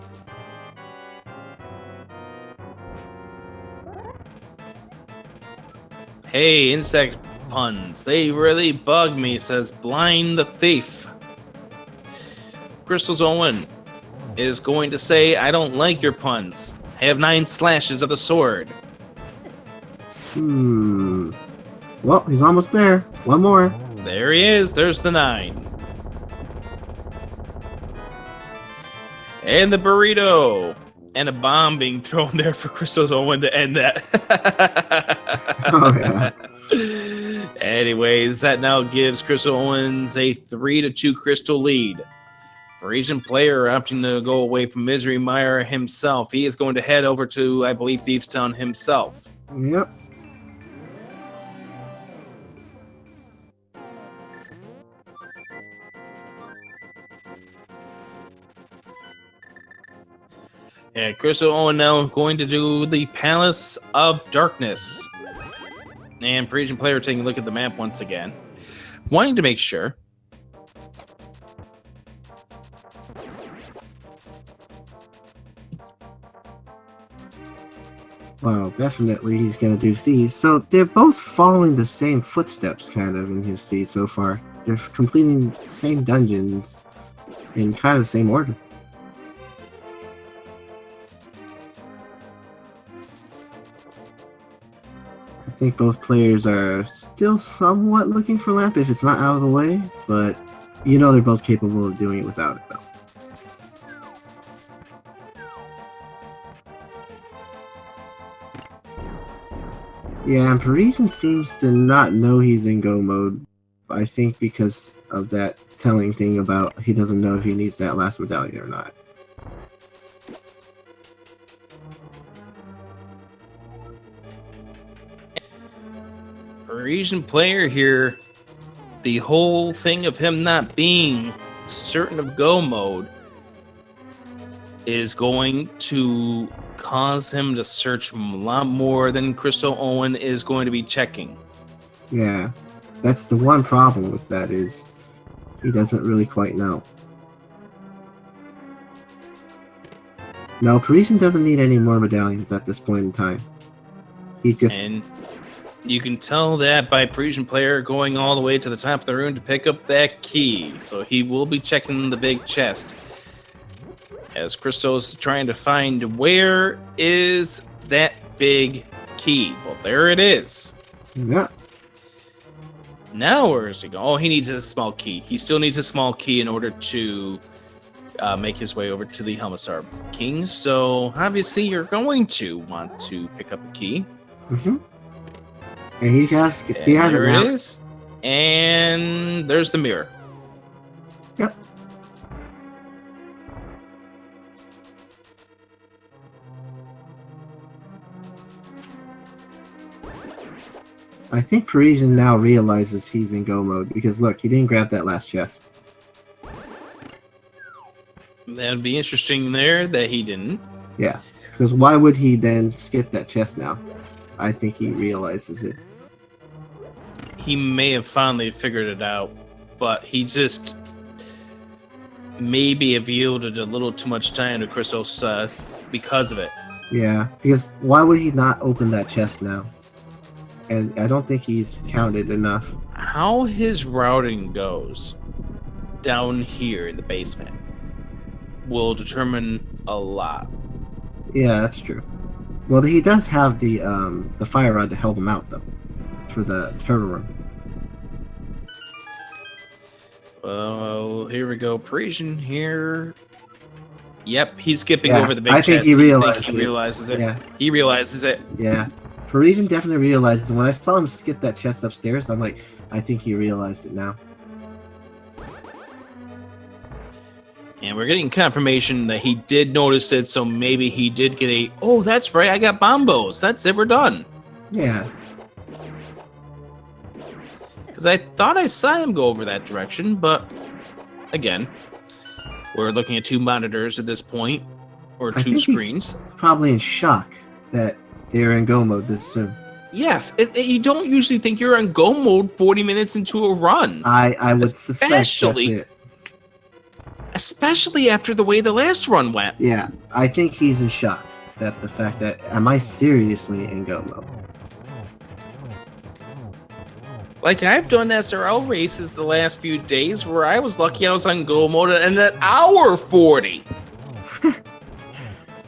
Hey, insect puns. They really bug me, says Blind the Thief. ChristosOwen is going to say, I don't like your puns. I have 9 slashes of the sword. Well, he's almost there. One more. There he is. There's the 9. And the burrito. And a bomb being thrown there for ChristosOwen to end that. Oh, yeah. Anyways, that now gives ChristosOwen a 3-2 crystal lead. Parisian player opting to go away from Misery Mire himself. He is going to head over to, I believe, Thieves Town himself. Yep. And ChristosOwen now going to do the Palace of Darkness. And Parisian player taking a look at the map once again, wanting to make sure. Well, definitely he's gonna do these. So they're both following the same footsteps, kind of, in his seed so far. They're completing the same dungeons in kind of the same order. I think both players are still somewhat looking for Lamp if it's not out of the way, but you know they're both capable of doing it without it, though. Yeah, and Parisian seems to not know he's in go mode. I think because of that telling thing about he doesn't know if he needs that last medallion or not. Parisian player here, the whole thing of him not being certain of go mode is going to cause him to search a lot more than ChristosOwen is going to be checking. Yeah, that's the one problem with that, is he doesn't really quite know. No, Parisian doesn't need any more medallions at this point in time. He's just... And you can tell that by Parisian player going all the way to the top of the room to pick up that key. So he will be checking the big chest. As Christos is trying to find where is that big key. Well, there it is. Yeah. Now where is he going? Oh, he needs a small key. He still needs a small key in order to make his way over to the Helmisar King. So obviously you're going to want to pick up a key. Mm-hmm. And he has There it now. it is. And there's the mirror. Yep. I think Parisian now realizes he's in go mode because look, he didn't grab that last chest. That'd be interesting there that he didn't. Yeah, because why would he then skip that chest now? I think he realizes it. He may have finally figured it out, but he just maybe have yielded a little too much time to Christos because of it. Yeah, because why would he not open that chest now? And I don't think he's counted enough. How his routing goes down here in the basement will determine a lot. Yeah, that's true. Well, he does have the fire rod to help him out though, for the turtle room. Oh, here we go. Parisian here. Yep, he's skipping Yeah, over the big I think chest. he I realized think he realizes it. Yeah. He realizes it. Yeah, Parisian definitely realizes. When I saw him skip that chest upstairs, I'm like, I think he realized it now. And we're getting confirmation that he did notice it, so maybe he did get a, oh, that's right, I got bombos. That's it, we're done. Yeah. Because I thought I saw him go over that direction, but again, we're looking at two monitors at this point, or I two think screens. He's probably in shock that they're in go mode this soon. Yeah, you don't usually think you're on go mode 40 minutes into a run. I would suspect that's it. Especially after the way the last run went. Yeah, I think he's in shock that the fact that, am I seriously in go mode? Like, I've done SRL races the last few days where I was lucky I was on go mode in an hour 40.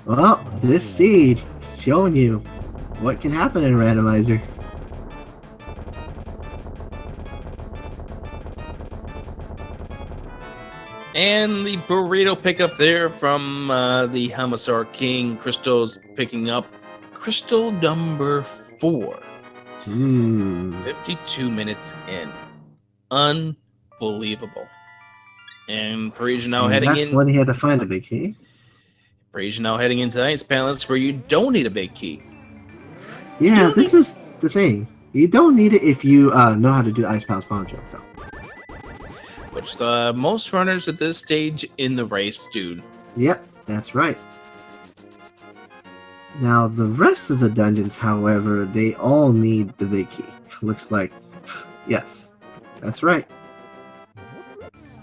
Well, this seed is showing you what can happen in Randomizer. And the burrito pickup there from the Hamasaur King. Christos picking up crystal number 4. 52 minutes in. Unbelievable. And Parisian now heading in. That's when he had to find a big key. Parisian now heading into the Ice Palace where you don't need a big key. Yeah, this is the thing. You don't need it if you know how to do Ice Palace bomb jump, though. Which most runners at this stage in the race do. Yep, that's right. Now, the rest of the dungeons, however, they all need the big key. Looks like, yes, that's right.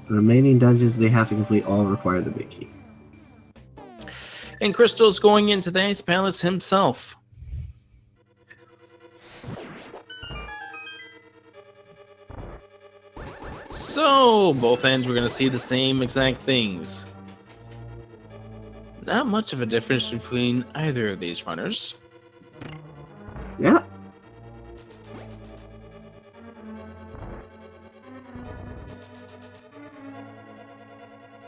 The remaining dungeons they have to complete all require the big key. And Crystal's going into the Ice Palace himself. So, both ends we're going to see the same exact things. Not much of a difference between either of these runners. Yeah.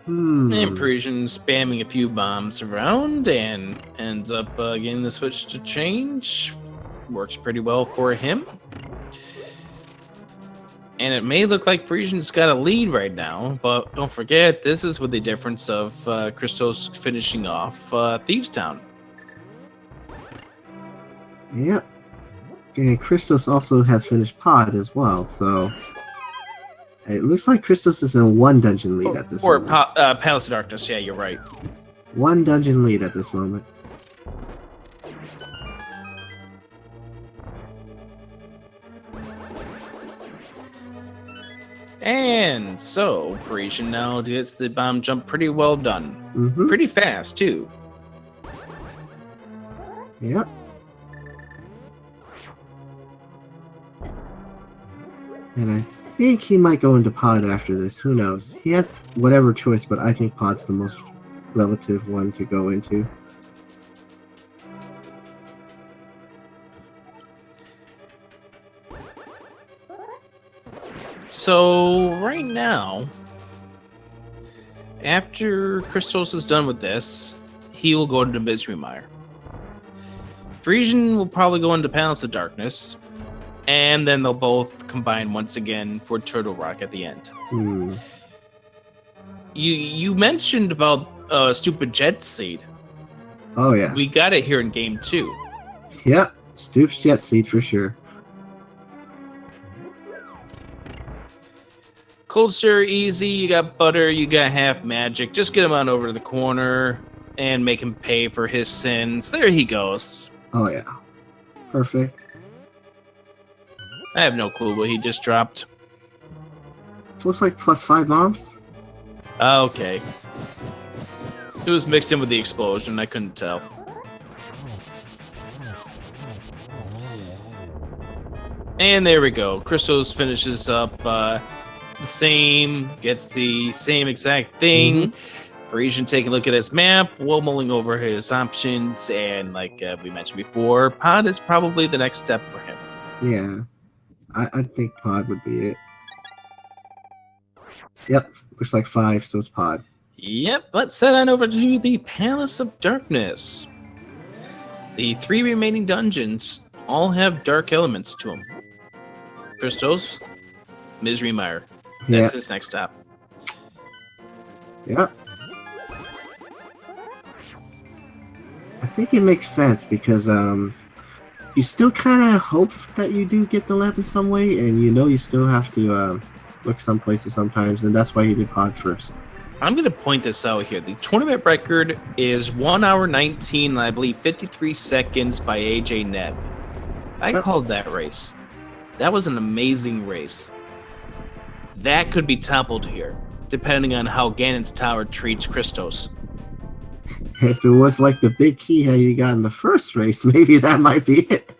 And Parisian spamming a few bombs around and ends up getting the switch to change. Works pretty well for him. And it may look like Parisian's got a lead right now, but don't forget, this is with the difference of Christos finishing off Thieves Town. Yep. And Christos also has finished Pod as well, so it looks like Christos is in one dungeon lead at this moment. Or Palace of Darkness, yeah, you're right. One dungeon lead at this moment. And so, Parisian now gets the bomb jump pretty well done. Pretty fast, too. Yep. And I think he might go into Pod after this. Who knows? He has whatever choice, but I think Pod's the most relative one to go into. So, right now, after Christos is done with this, he will go into Misery Mire. Parisian will probably go into Palace of Darkness, and then they'll both combine once again for Turtle Rock at the end. You mentioned about stupid jet seed. Oh yeah. We got it here in game 2. Yeah, Stoops jet seed for sure. Cold Stir, easy. You got butter, you got half magic. Just get him on over to the corner and make him pay for his sins. There he goes. Oh yeah. Perfect. I have no clue what he just dropped. Looks like +5 bombs. Okay. It was mixed in with the explosion. I couldn't tell. And there we go. Christos finishes up the same, gets the same exact thing. Parisian taking a look at his map, while mulling over his options, and like we mentioned before, Pod is probably the next step for him. Yeah. I think Pod would be it. Yep, looks like 5, so it's Pod. Yep, let's head on over to the Palace of Darkness. The 3 remaining dungeons all have dark elements to them. Christos, Misery Mire. That's his next stop. Yeah. I think it makes sense because you still kind of hope that you do get the lab in some way, and you still have to look some places sometimes, and that's why he did Pod first. I'm going to point this out here. The tournament record is 1 hour 19, and I believe 53 seconds by AJ Neb. I called that race. That was an amazing race. That could be toppled here, depending on how Ganon's tower treats Christos. If it was like the big key how you got in the first race, maybe that might be it.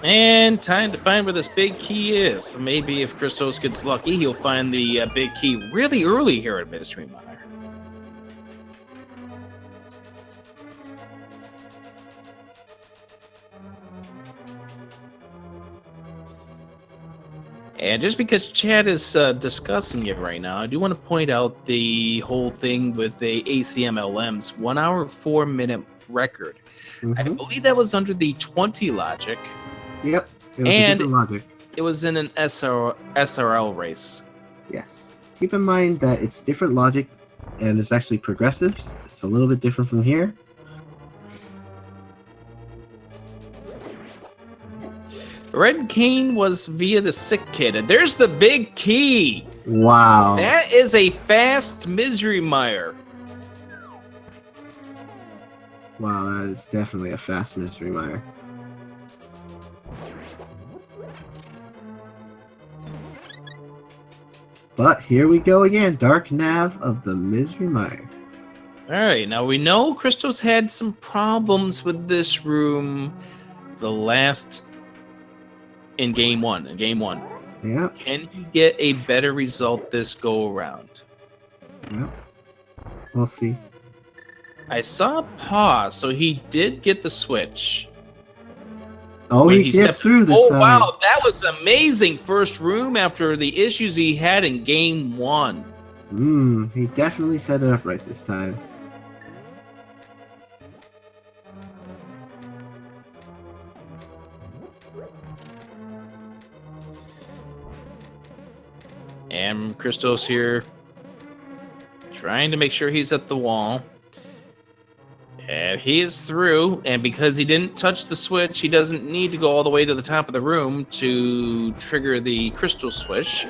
And time to find where this big key is. Maybe if Christos gets lucky, he'll find the big key really early here at Misery Mire. And just because Chad is discussing it right now, I do want to point out the whole thing with the ACMLM's 1 hour 4 minute record. I believe that was under the 20 logic. Yep, it was a different logic. It was in an SRL race. Yes. Keep in mind that it's different logic, and it's actually progressives. It's a little bit different from here. Red Cane was via the sick kid, and there's the big key. Wow. That is a fast Misery Mire. Wow, that is definitely a fast Misery Mire. But here we go again, Dark Nav of the Misery Mire. Alright, now we know Christos had some problems with this room in game one. Yeah. Can you get a better result this go around? Yeah. We'll see. I saw a pause, so he did get the switch. Oh, he gets through this time. Oh, wow, that was amazing first room after the issues he had in game 1. He definitely set it up right this time. And Christos here, trying to make sure he's at the wall. And he is through, and because he didn't touch the switch, he doesn't need to go all the way to the top of the room to trigger the crystal switch.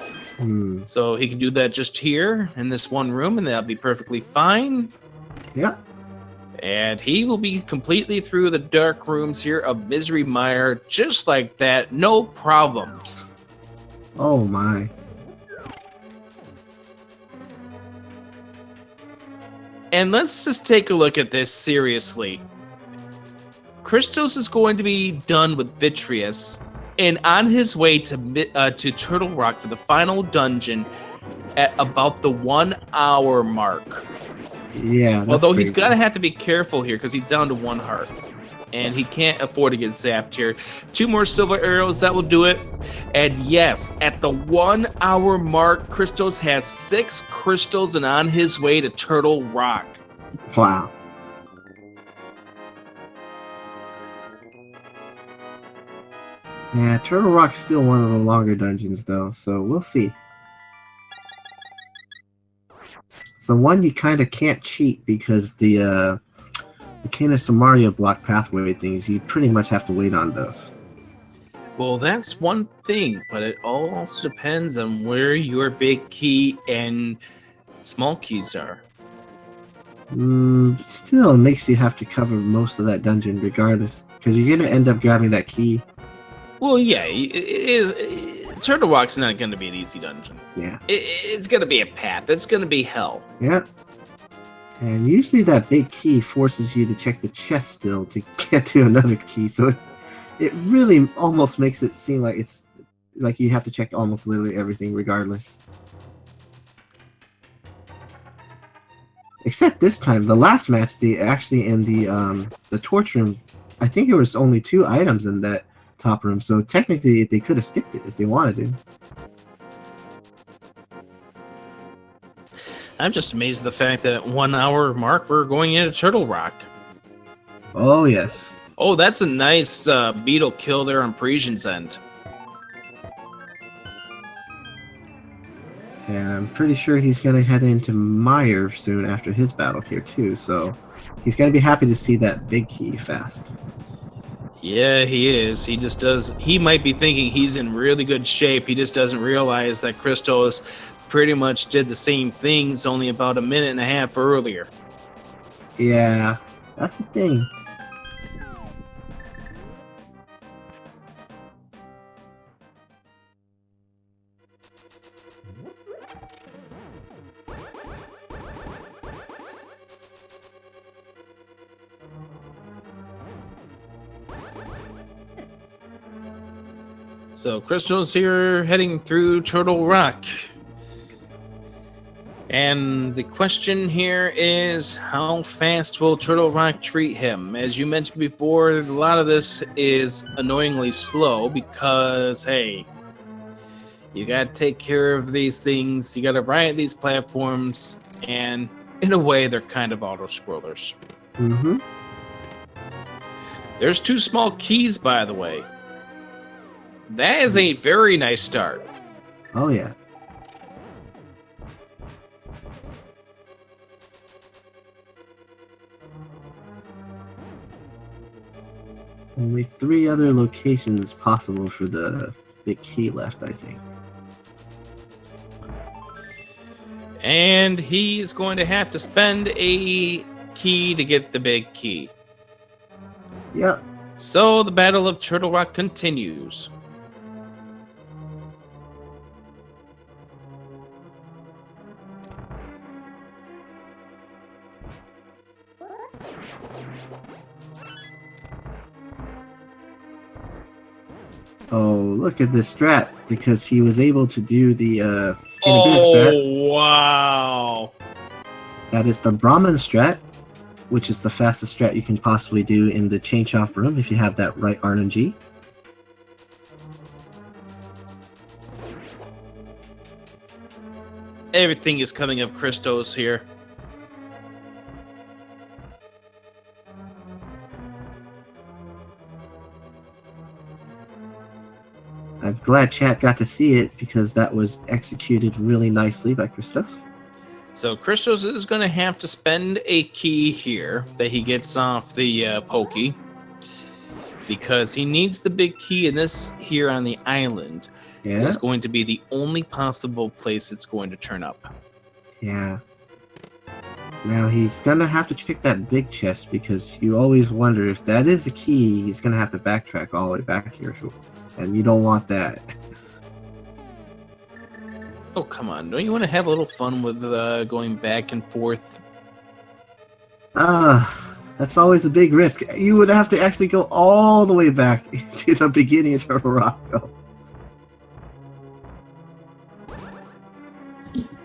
So he can do that just here in this one room, and that'll be perfectly fine. Yeah. And he will be completely through the dark rooms here of Misery Mire, just like that, no problems. Oh my. And let's just take a look at this seriously. Christos is going to be done with Vitreous and on his way to Turtle Rock for the final dungeon at about the 1 hour mark. Yeah, that's although crazy. He's gonna have to be careful here because he's down to 1 heart. And he can't afford to get zapped here. 2 more silver arrows, that will do it. And yes, at the 1 hour mark, Christos has 6 crystals and on his way to Turtle Rock. Wow. Yeah, Turtle Rock's still one of the longer dungeons, though, so we'll see. So one you kind of can't cheat because the Canister Mario block pathway things, you pretty much have to wait on those. Well, that's one thing, but it all also depends on where your big key and small keys are. Still, it makes you have to cover most of that dungeon regardless, because you're going to end up grabbing that key. Well, yeah, Turtle Rock's not going to be an easy dungeon. Yeah. It's going to be a path. It's going to be hell. Yeah. And usually that big key forces you to check the chest still to get to another key, so it really almost makes it seem like it's like you have to check almost literally everything regardless. Except this time, the last match, actually in the torch room, I think there was only 2 items in that top room, so technically they could have skipped it if they wanted to. I'm just amazed at the fact that at 1 hour mark we're going into Turtle Rock. Oh yes. Oh, that's a nice beetle kill there on Parisian's end. And I'm pretty sure he's going to head into Meyer soon after his battle here too, so he's going to be happy to see that big key fast. Yeah, he is. He might be thinking he's in really good shape. He just doesn't realize that Christos pretty much did the same things only about a minute and a half earlier. Yeah, that's the thing. So Christos here heading through Turtle Rock. And the question here is, how fast will Turtle Rock treat him? As you mentioned before, a lot of this is annoyingly slow because, hey, you gotta take care of these things, you gotta ride these platforms, and in a way, they're kind of auto-scrollers. Mm-hmm. There's 2 small keys, by the way. That is a very nice start. Oh yeah. Only 3 other locations possible for the big key left, I think. And he's going to have to spend a key to get the big key. Yep. So the Battle of Turtle Rock continues. Oh, look at this strat, because he was able to do the strat. Oh, wow. That is the Brahmin strat, which is the fastest strat you can possibly do in the Chain Chomp room if you have that right RNG. Everything is coming up Christos here. I'm glad chat got to see it because that was executed really nicely by Christos. So Christos is going to have to spend a key here that he gets off the pokey, because he needs the big key, and this here on the island is going to be the only possible place it's going to turn up. Yeah. Now he's gonna have to check that big chest, because you always wonder if that is a key, he's gonna have to backtrack all the way back here, and you don't want that. Oh, come on. Don't you want to have a little fun with going back and forth? That's always a big risk. You would have to actually go all the way back to the beginning of Turtle Rock, though.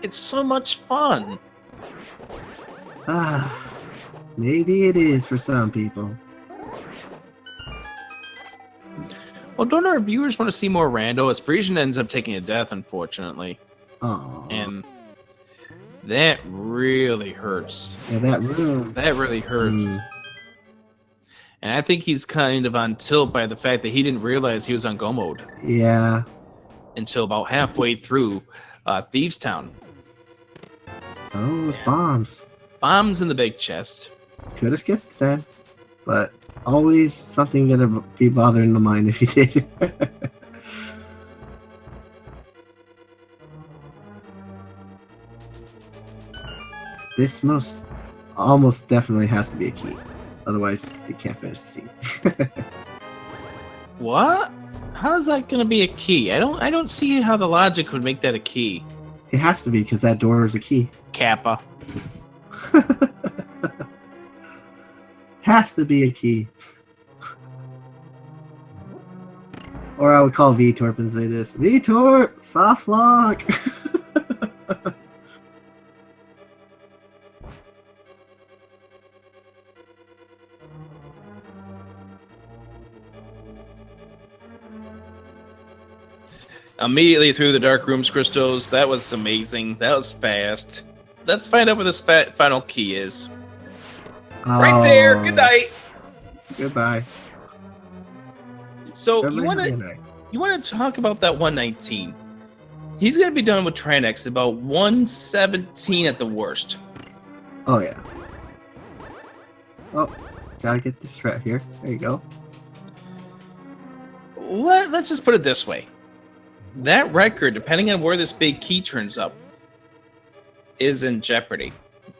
It's so much fun. Maybe it is for some people. Well, don't our viewers want to see more rando? As Parisian ends up taking a death, unfortunately. Aww. And that really hurts. Yeah, that room. That really hurts. And I think he's kind of on tilt by the fact that he didn't realize he was on go mode. Yeah. Until about halfway through Thieves Town. Oh, it's bombs. Bombs in the big chest. Could have skipped that, but always something gonna be bothering the mind if you did. This almost definitely has to be a key. Otherwise, they can't finish the scene. What? How's that gonna be a key? I don't see how the logic would make that a key. It has to be because that door is a key. Kappa. Has to be a key. Or I would call VTorp and say this. VTorp! Soft lock! Immediately through the dark rooms, Christos. That was amazing. That was fast. Let's find out where this final key is. Right there. Good night. Goodbye. So you want to talk about that 119? He's gonna be done with Trinex about 117 at the worst. Oh yeah. Oh, gotta get this strat here. There you go. Let's just put it this way. That record, depending on where this big key turns up, is in jeopardy.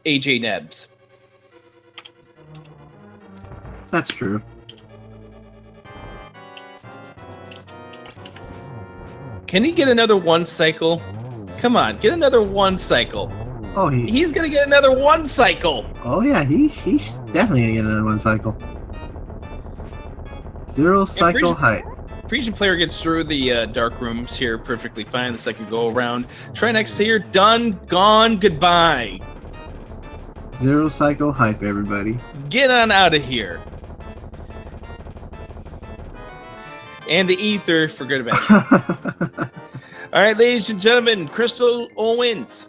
AJ Nebs. That's true. Can he get another one cycle? Come on, get another one cycle. Oh, he's gonna get another one cycle. Oh yeah, he's definitely gonna get another one cycle. 0 cycle height. Parisian player gets through the dark rooms here perfectly fine the second go around. Try next here, done, gone, goodbye. 0 cycle hype, everybody. Get on out of here. And the ether, forget about it. All right, ladies and gentlemen, ChristosOwen,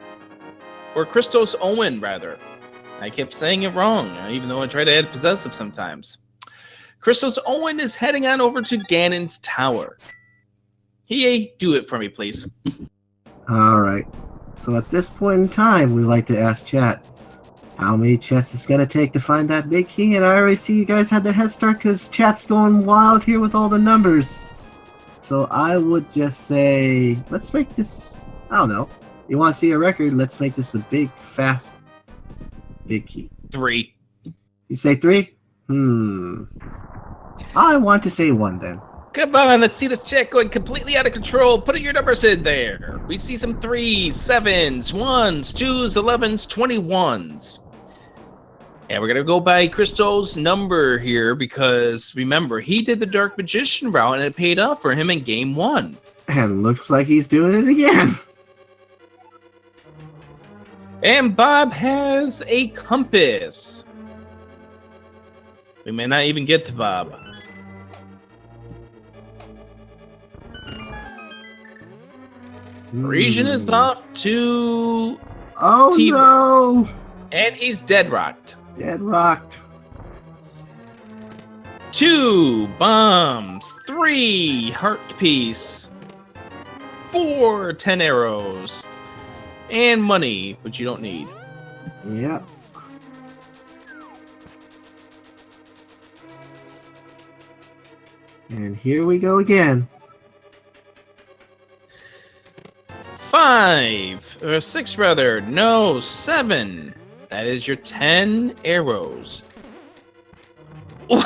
or ChristosOwen, rather. I kept saying it wrong, even though I try to add possessive sometimes. ChristosOwen is heading on over to Ganon's tower. Hey, do it for me, please. All right. So at this point in time, we like to ask chat, how many chests it's going to take to find that big key? And I already see you guys had the head start because chat's going wild here with all the numbers. So I would just say, let's make this, I don't know. You want to see a record? Let's make this a big, fast, big key. 3. You say 3? I want to say 1 then. Come on, let's see this chat going completely out of control. Put your numbers in there. We see some 3s, 7s, 1s, 2s, 11s, 21s. And we're going to go by Christos' number here because, remember, he did the Dark Magician route and it paid off for him in Game 1. And looks like he's doing it again. And Bob has a compass. We may not even get to Bob. Parisian is up to... Oh no! And he's dead rocked. Dead rocked. 2 bombs, 3 heart piece, 4 10 arrows, and money, which you don't need. Yep. And here we go again. 5 or 6 rather. No, 7. That is your 10 arrows. Of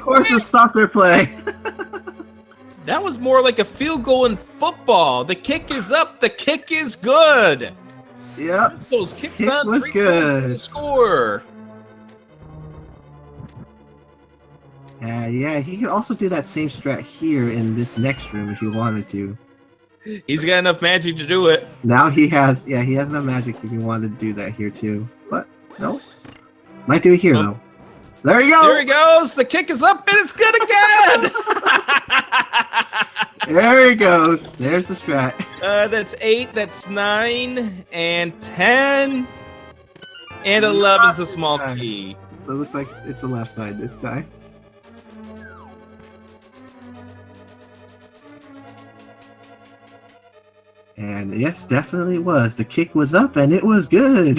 course, it's soccer play. That was more like a field goal in football. The kick is up. The kick is good. Yep. Those kicks Kick on was 3 good. to score. Yeah, he could also do that same strat here in this next room if he wanted to. He's got enough magic to do it. Now he has enough magic if he wanted to do that here too. But no, might do it here though. There you go. There he goes. The kick is up and it's good again. There he goes. There's the strat. That's 8. That's 9 and 10 and 11's the small key. So it looks like it's the left side this time. And yes, definitely was. The kick was up and it was good.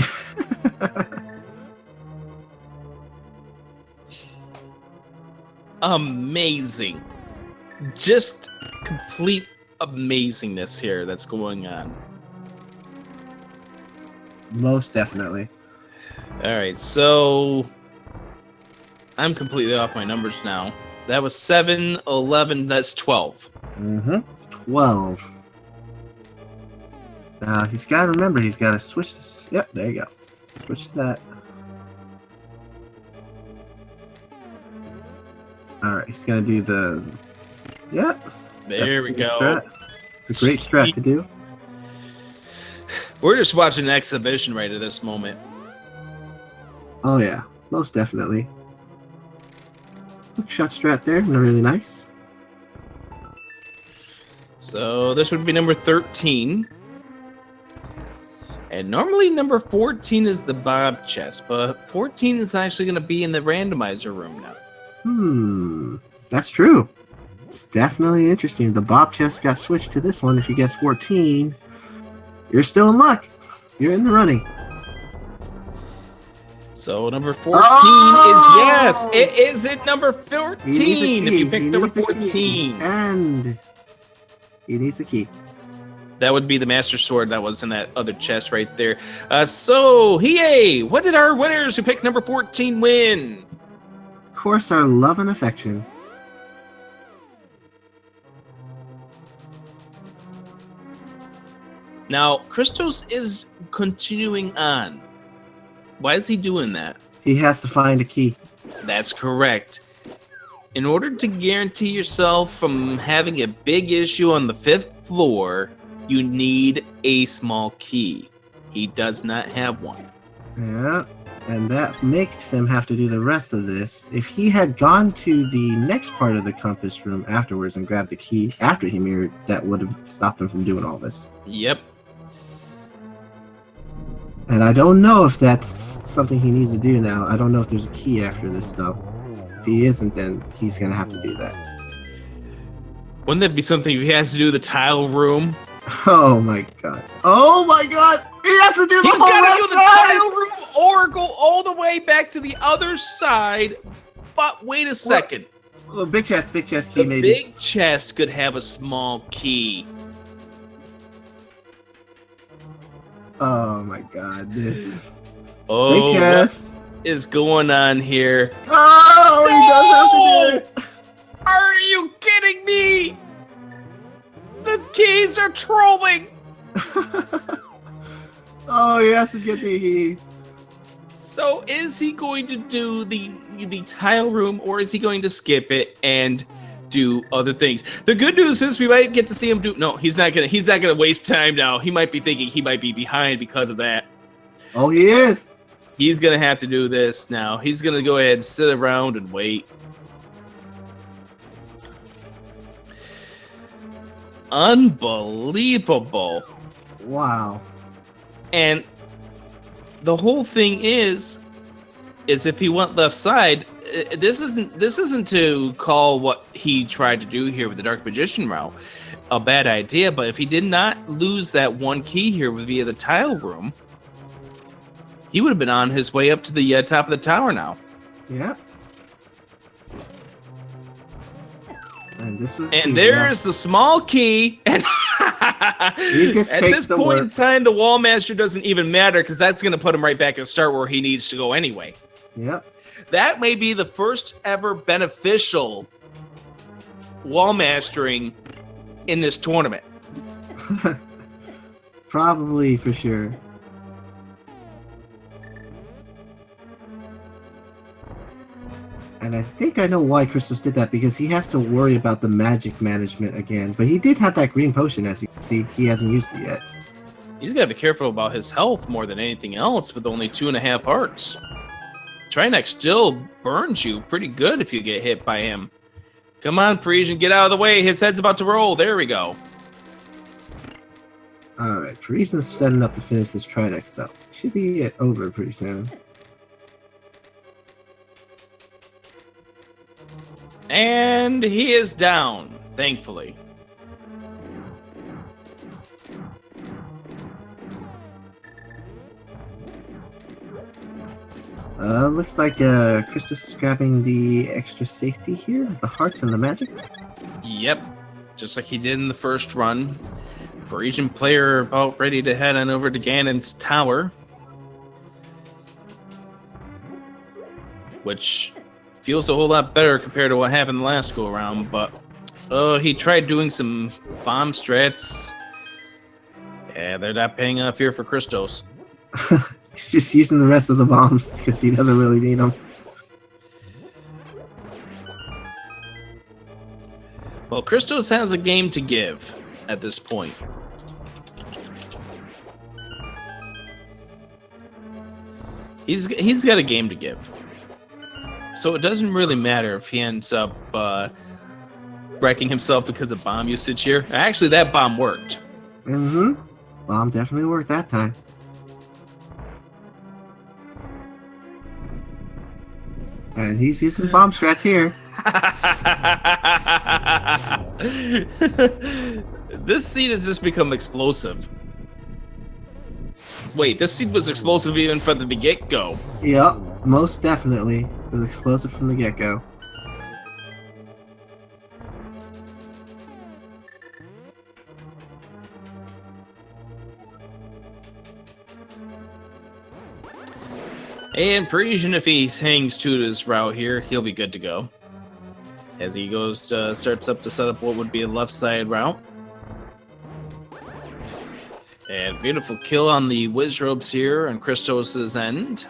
Amazing. Just complete amazingness here that's going on. Most definitely. Alright, so I'm completely off my numbers now. That was 7, 11, that's 12. 12. Now he's got to remember, he's got to switch this. Yep, there you go. Switch that. Alright, he's going to do the... Yep. There we go. Strat. It's a great strat to do. We're just watching an exhibition right at this moment. Oh yeah, most definitely. Hook shot strat there, really nice. So this would be number 13. And normally number 14 is the Bob chest, but 14 is actually going to be in the randomizer room now. That's true. It's definitely interesting. The Bob chest got switched to this one. If you guess 14, you're still in luck. You're in the running. So number 14 is yes. It is at number 14 if you pick number 14. And he needs a key. That would be the Master Sword that was in that other chest right there. So, Hiei, what did our winners who picked number 14 win? Of course, our love and affection. Now, Christos is continuing on. Why is he doing that? He has to find a key. That's correct. In order to guarantee yourself from having a big issue on the 5th floor, you need a small key. He does not have one. Yeah, and that makes him have to do the rest of this. If he had gone to the next part of the compass room afterwards and grabbed the key after he mirrored, that would have stopped him from doing all this. Yep. And I don't know if that's something he needs to do now. I don't know if there's a key after this, though. If he isn't, then he's going to have to do that. Wouldn't that be something if he has to do the tile room? Oh my god. Oh my god! He has to do the He's whole got to left do the side! tile room or go all the way back to the other side. But wait a second. Well, big chest key, The maybe. big chest could have a small key. Oh my god, this. Oh, Big chest. what is going on here? Oh, he does have to do it! Are you kidding me? The keys are trolling. Oh, he has to get the key. So is he going to do the tile room, or is he going to skip it and do other things? The good news is we might get to see him do. No, he's not gonna waste time now. He might be thinking he might be behind because of that. Oh, he is. He's gonna have to do this now. He's gonna go ahead and sit around and wait. Unbelievable. Wow. And the whole thing is if he went left side, this isn't to call what he tried to do here with the Dark Magician route a bad idea, but if he did not lose that one key here via the tile room, he would have been on his way up to the top of the tower now. Yeah. And this is. And there's the small key, and He just at takes this the point work. in time, the wall master doesn't even matter because that's going to put him right back at the start where he needs to go anyway. Yep. That may be the first ever beneficial wall mastering in this tournament. Probably, for sure. And I think I know why Christos did that, because he has to worry about the magic management again. But he did have that green potion, as you can see. He hasn't used it yet. He's got to be careful about his health more than anything else with only 2.5 hearts. Trinex still burns you pretty good if you get hit by him. Come on, Parisian, get out of the way. His head's about to roll. There we go. Alright, Parisian's setting up to finish this Trinex, though. Should be over pretty soon. And he is down, thankfully. Looks like Christos is grabbing the extra safety here, the hearts and the magic. Yep, just like he did in the first run. Parisian player about ready to head on over to Ganon's tower, which feels a whole lot better compared to what happened the last go around. But he tried doing some bomb strats. Yeah, they're not paying off here for Christos. He's just using the rest of the bombs because he doesn't really need them. Well, Christos has a game to give at this point. He's got a game to give. So it doesn't really matter if he ends up wrecking himself because of bomb usage here. Actually, that bomb worked. Mm-hmm. Bomb definitely worked that time. And he's using bomb strats here. This seed has just become explosive. Wait, this seed was explosive even from the get-go. Yep, most definitely. It was explosive from the get-go. And Parisian, if he hangs to his route here, he'll be good to go. As he goes, starts up to set up what would be a left side route. And beautiful kill on the Wizrobes here on Christos' end.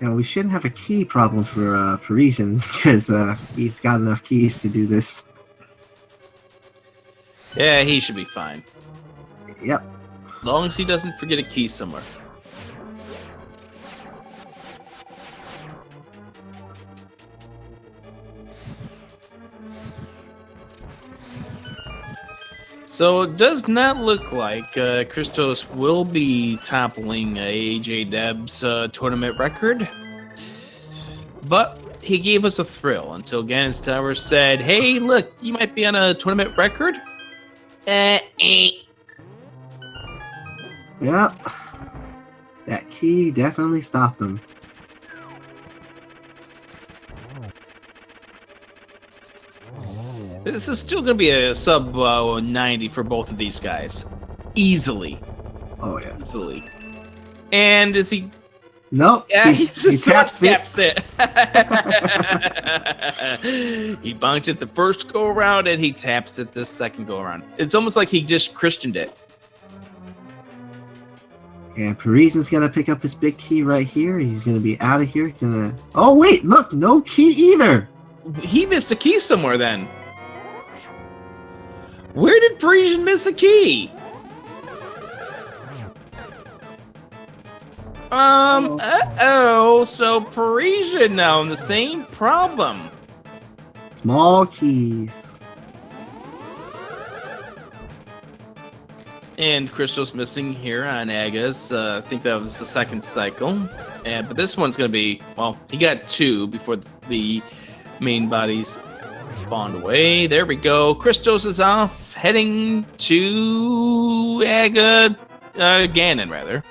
Yeah, we shouldn't have a key problem for Parisian because he's got enough keys to do this. Yeah, he should be fine. Yep. As long as he doesn't forget a key somewhere. So it does not look like Christos will be toppling AJ Deb's tournament record. But he gave us a thrill until Ganon's Tower said, hey, look, you might be on a tournament record. Yep. That key definitely stopped him. This is still going to be a sub 90 for both of these guys. Easily. Oh, yeah. Easily. And is he... Nope. Yeah, he just taps it. He bonked it the first go around and he taps it this second go around. It's almost like he just Christianed it. And Parisian's gonna pick up his big key right here. He's gonna be out of here. Gonna... Oh wait, look, no key either. He missed a key somewhere then. Where did Parisian miss a key? So Parisian now in the same problem. Small keys. And Christos missing here on Aga's. I think that was the second cycle. But this one's going to be, well, he got two before the main bodies spawned away. There we go. Christos is off, heading to Ganon, rather.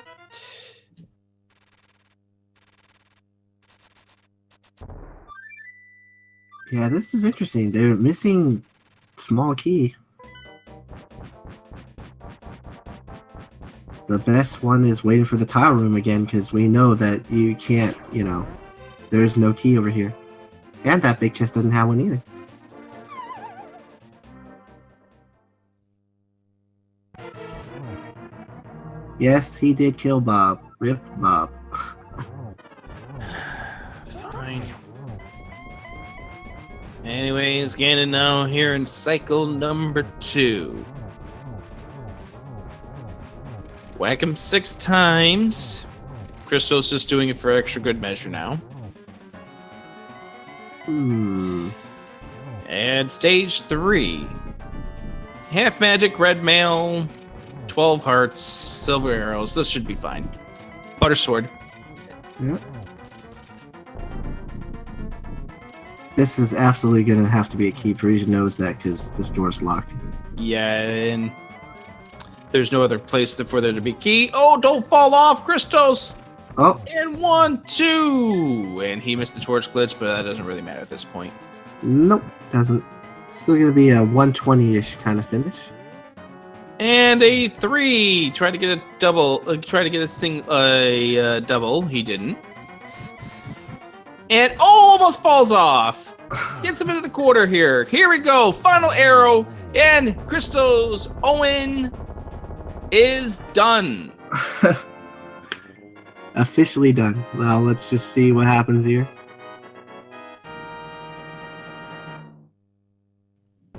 Yeah, this is interesting. They're missing small key. The best one is waiting for the tile room again, because we know that you can't, there's no key over here. And that big chest doesn't have one either. Yes, he did kill Bob. Rip Bob. Fine. Anyways, Ganon now here in cycle number 2. Whack him 6 times. Christos just doing it for extra good measure now. And stage 3. Half magic, red mail, 12 hearts, silver arrows. This should be fine. Butter sword. Yep. This is absolutely going to have to be a key. Parisian knows that because this door's locked. Yeah, and there's no other place for there to be key. Oh, don't fall off, Christos! Oh, And 1, 2! And he missed the torch glitch, but that doesn't really matter at this point. nope, doesn't. Still going to be a 120-ish kind of finish. And a 3! Try to get a double. Try to get a double. He didn't. And almost falls off. Gets him into the quarter here. Here we go. Final arrow. And ChristosOwen is done. Officially done. Now let's just see what happens here.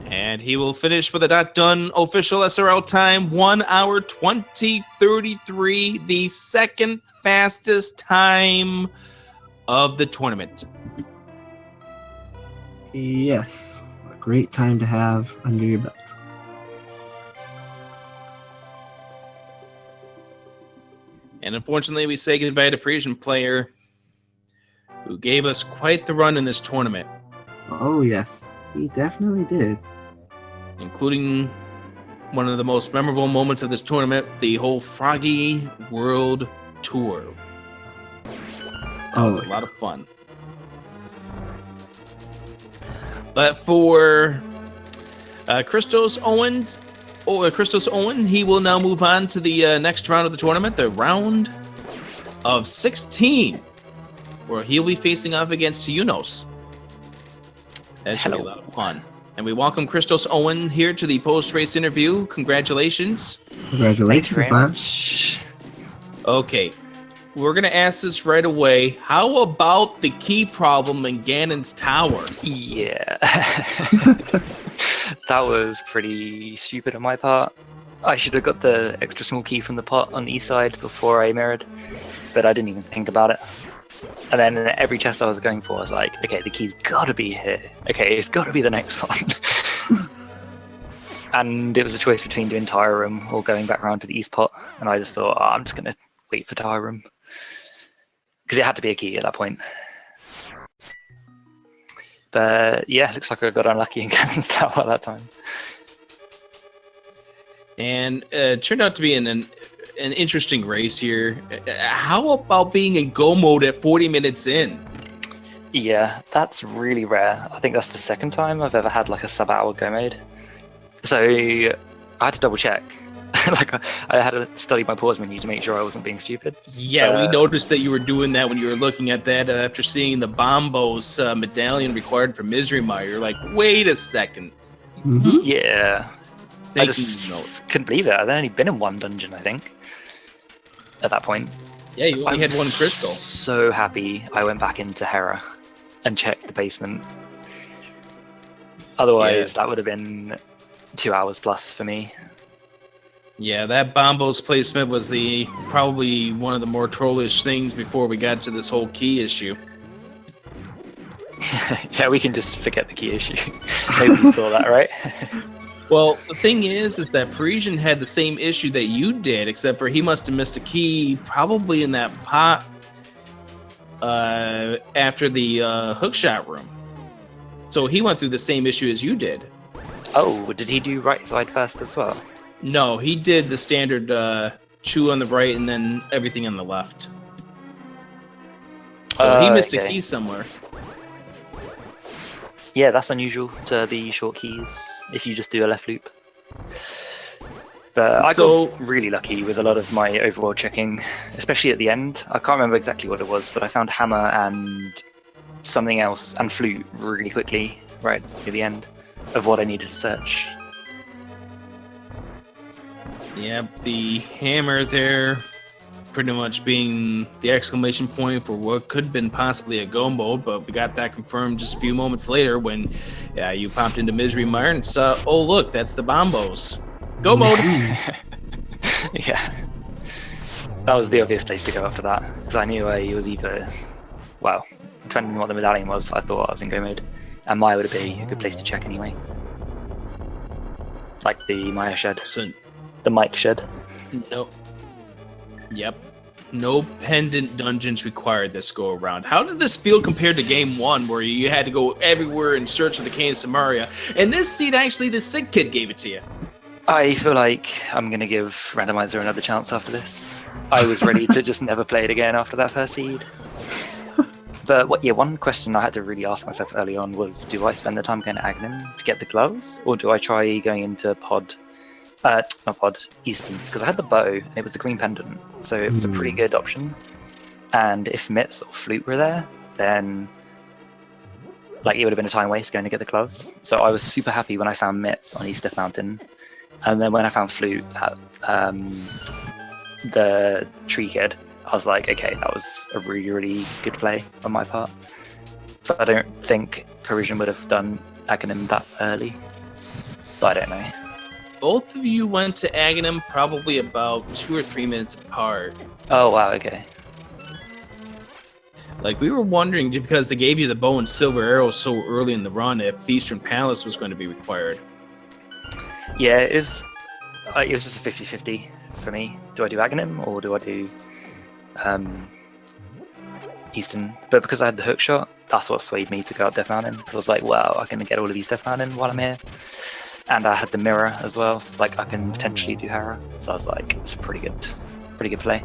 And he will finish with a not done official SRL time, 1 hour 20:33, the second fastest time of the tournament. Yes, a great time to have under your belt. And unfortunately, we say goodbye to Parisian player, who gave us quite the run in this tournament, Oh yes, he definitely did. including one of the most memorable moments of this tournament, the whole Froggy World Tour. That was a lot of fun. But for ChristosOwen, he will now move on to the next round of the tournament, the round of 16, where he'll be facing off against Yunos. That should be a lot of fun. And we welcome ChristosOwen here to the post-race interview. Congratulations. Congratulations, Thank you very man. much. Okay, we're going to ask this right away. How about the key problem in Ganon's tower? Yeah. That was pretty stupid on my part. I should have got the extra small key from the pot on the east side before I mirrored, but I didn't even think about it. And then every chest I was going for, I was like, okay, the key's got to be here. Okay, it's got to be the next one. And it was a choice between doing tire room or going back around to the east pot. And I just thought, I'm just going to wait for tire room. Because it had to be a key at that point. But yeah, looks like I got unlucky in Ganon's tower at that time. And it turned out to be an interesting race here. How about being in go mode at 40 minutes in? Yeah, that's really rare. I think that's the second time I've ever had like a sub-hour go mode. So I had to double check. Like I had to study my pause menu to make sure I wasn't being stupid. Yeah, we noticed that you were doing that when you were looking at that after seeing the Bombos medallion required for Misery Mire. You're like, wait a second. Mm-hmm. Yeah. I Thank you, just couldn't believe it. I'd only been in one dungeon, I think, at that point. Yeah, you only had one crystal. So happy I went back into Hera and checked the basement. Otherwise, that would have been 2 hours plus for me. Yeah, that Bombos placement was probably one of the more trollish things before we got to this whole key issue. Yeah, we can just forget the key issue. Nobody saw that, right? Well, the thing is that Parisian had the same issue that you did, except for he must have missed a key probably in that pot after the hookshot room. So he went through the same issue as you did. Oh, did he do right side first as well? No, he did the standard chew on the right and then everything on the left. So he missed a key somewhere. Yeah, that's unusual to be short keys if you just do a left loop. But I got really lucky with a lot of my overworld checking, especially at the end. I can't remember exactly what it was, but I found hammer and something else and flute really quickly right at the end of what I needed to search. Yep, the hammer there pretty much being the exclamation point for what could have been possibly a go mode, but we got that confirmed just a few moments later when you popped into Misery Mire and saw, oh look, that's the Bombos. Go mode! Yeah. That was the obvious place to go after that, because I knew he was either, well, depending on what the medallion was, I thought I was in go mode, and Maya would be a good place to check anyway. Like the Maya shed. So, The mic shed. no. Yep. No pendant dungeons required this go around. How did this feel compared to game 1, where you had to go everywhere in search of the Cane of Samaria? And this seed, actually, the sick kid gave it to you. I feel like I'm going to give Randomizer another chance after this. I was ready to just never play it again after that first seed. But one question I had to really ask myself early on was, do I spend the time going to Agahnim to get the gloves, or do I try going into Eastern? Because I had the bow, and it was the green pendant, so it was a pretty good option. And if Mitts or Flute were there, then it would have been a time waste going to get the gloves. So I was super happy when I found Mitts on East Death Mountain, and then when I found Flute at the Tree Kid, I was like, okay, that was a really, really good play on my part. So I don't think Parisian would have done Agahnim that early. But I don't know. Both of you went to Agahnim probably about 2 or 3 minutes apart. Oh, wow, okay. We were wondering, because they gave you the bow and silver arrow so early in the run, if Eastern Palace was going to be required. Yeah, it was just a 50-50 for me. Do I do Agahnim or do I do Eastern? But because I had the hook shot, that's what swayed me to go up Death Mountain. Because I was like, wow, I can get all of these Death Mountain while I'm here. And I had the mirror as well, so it's I can potentially do Hera. So I was like, it's a pretty good play.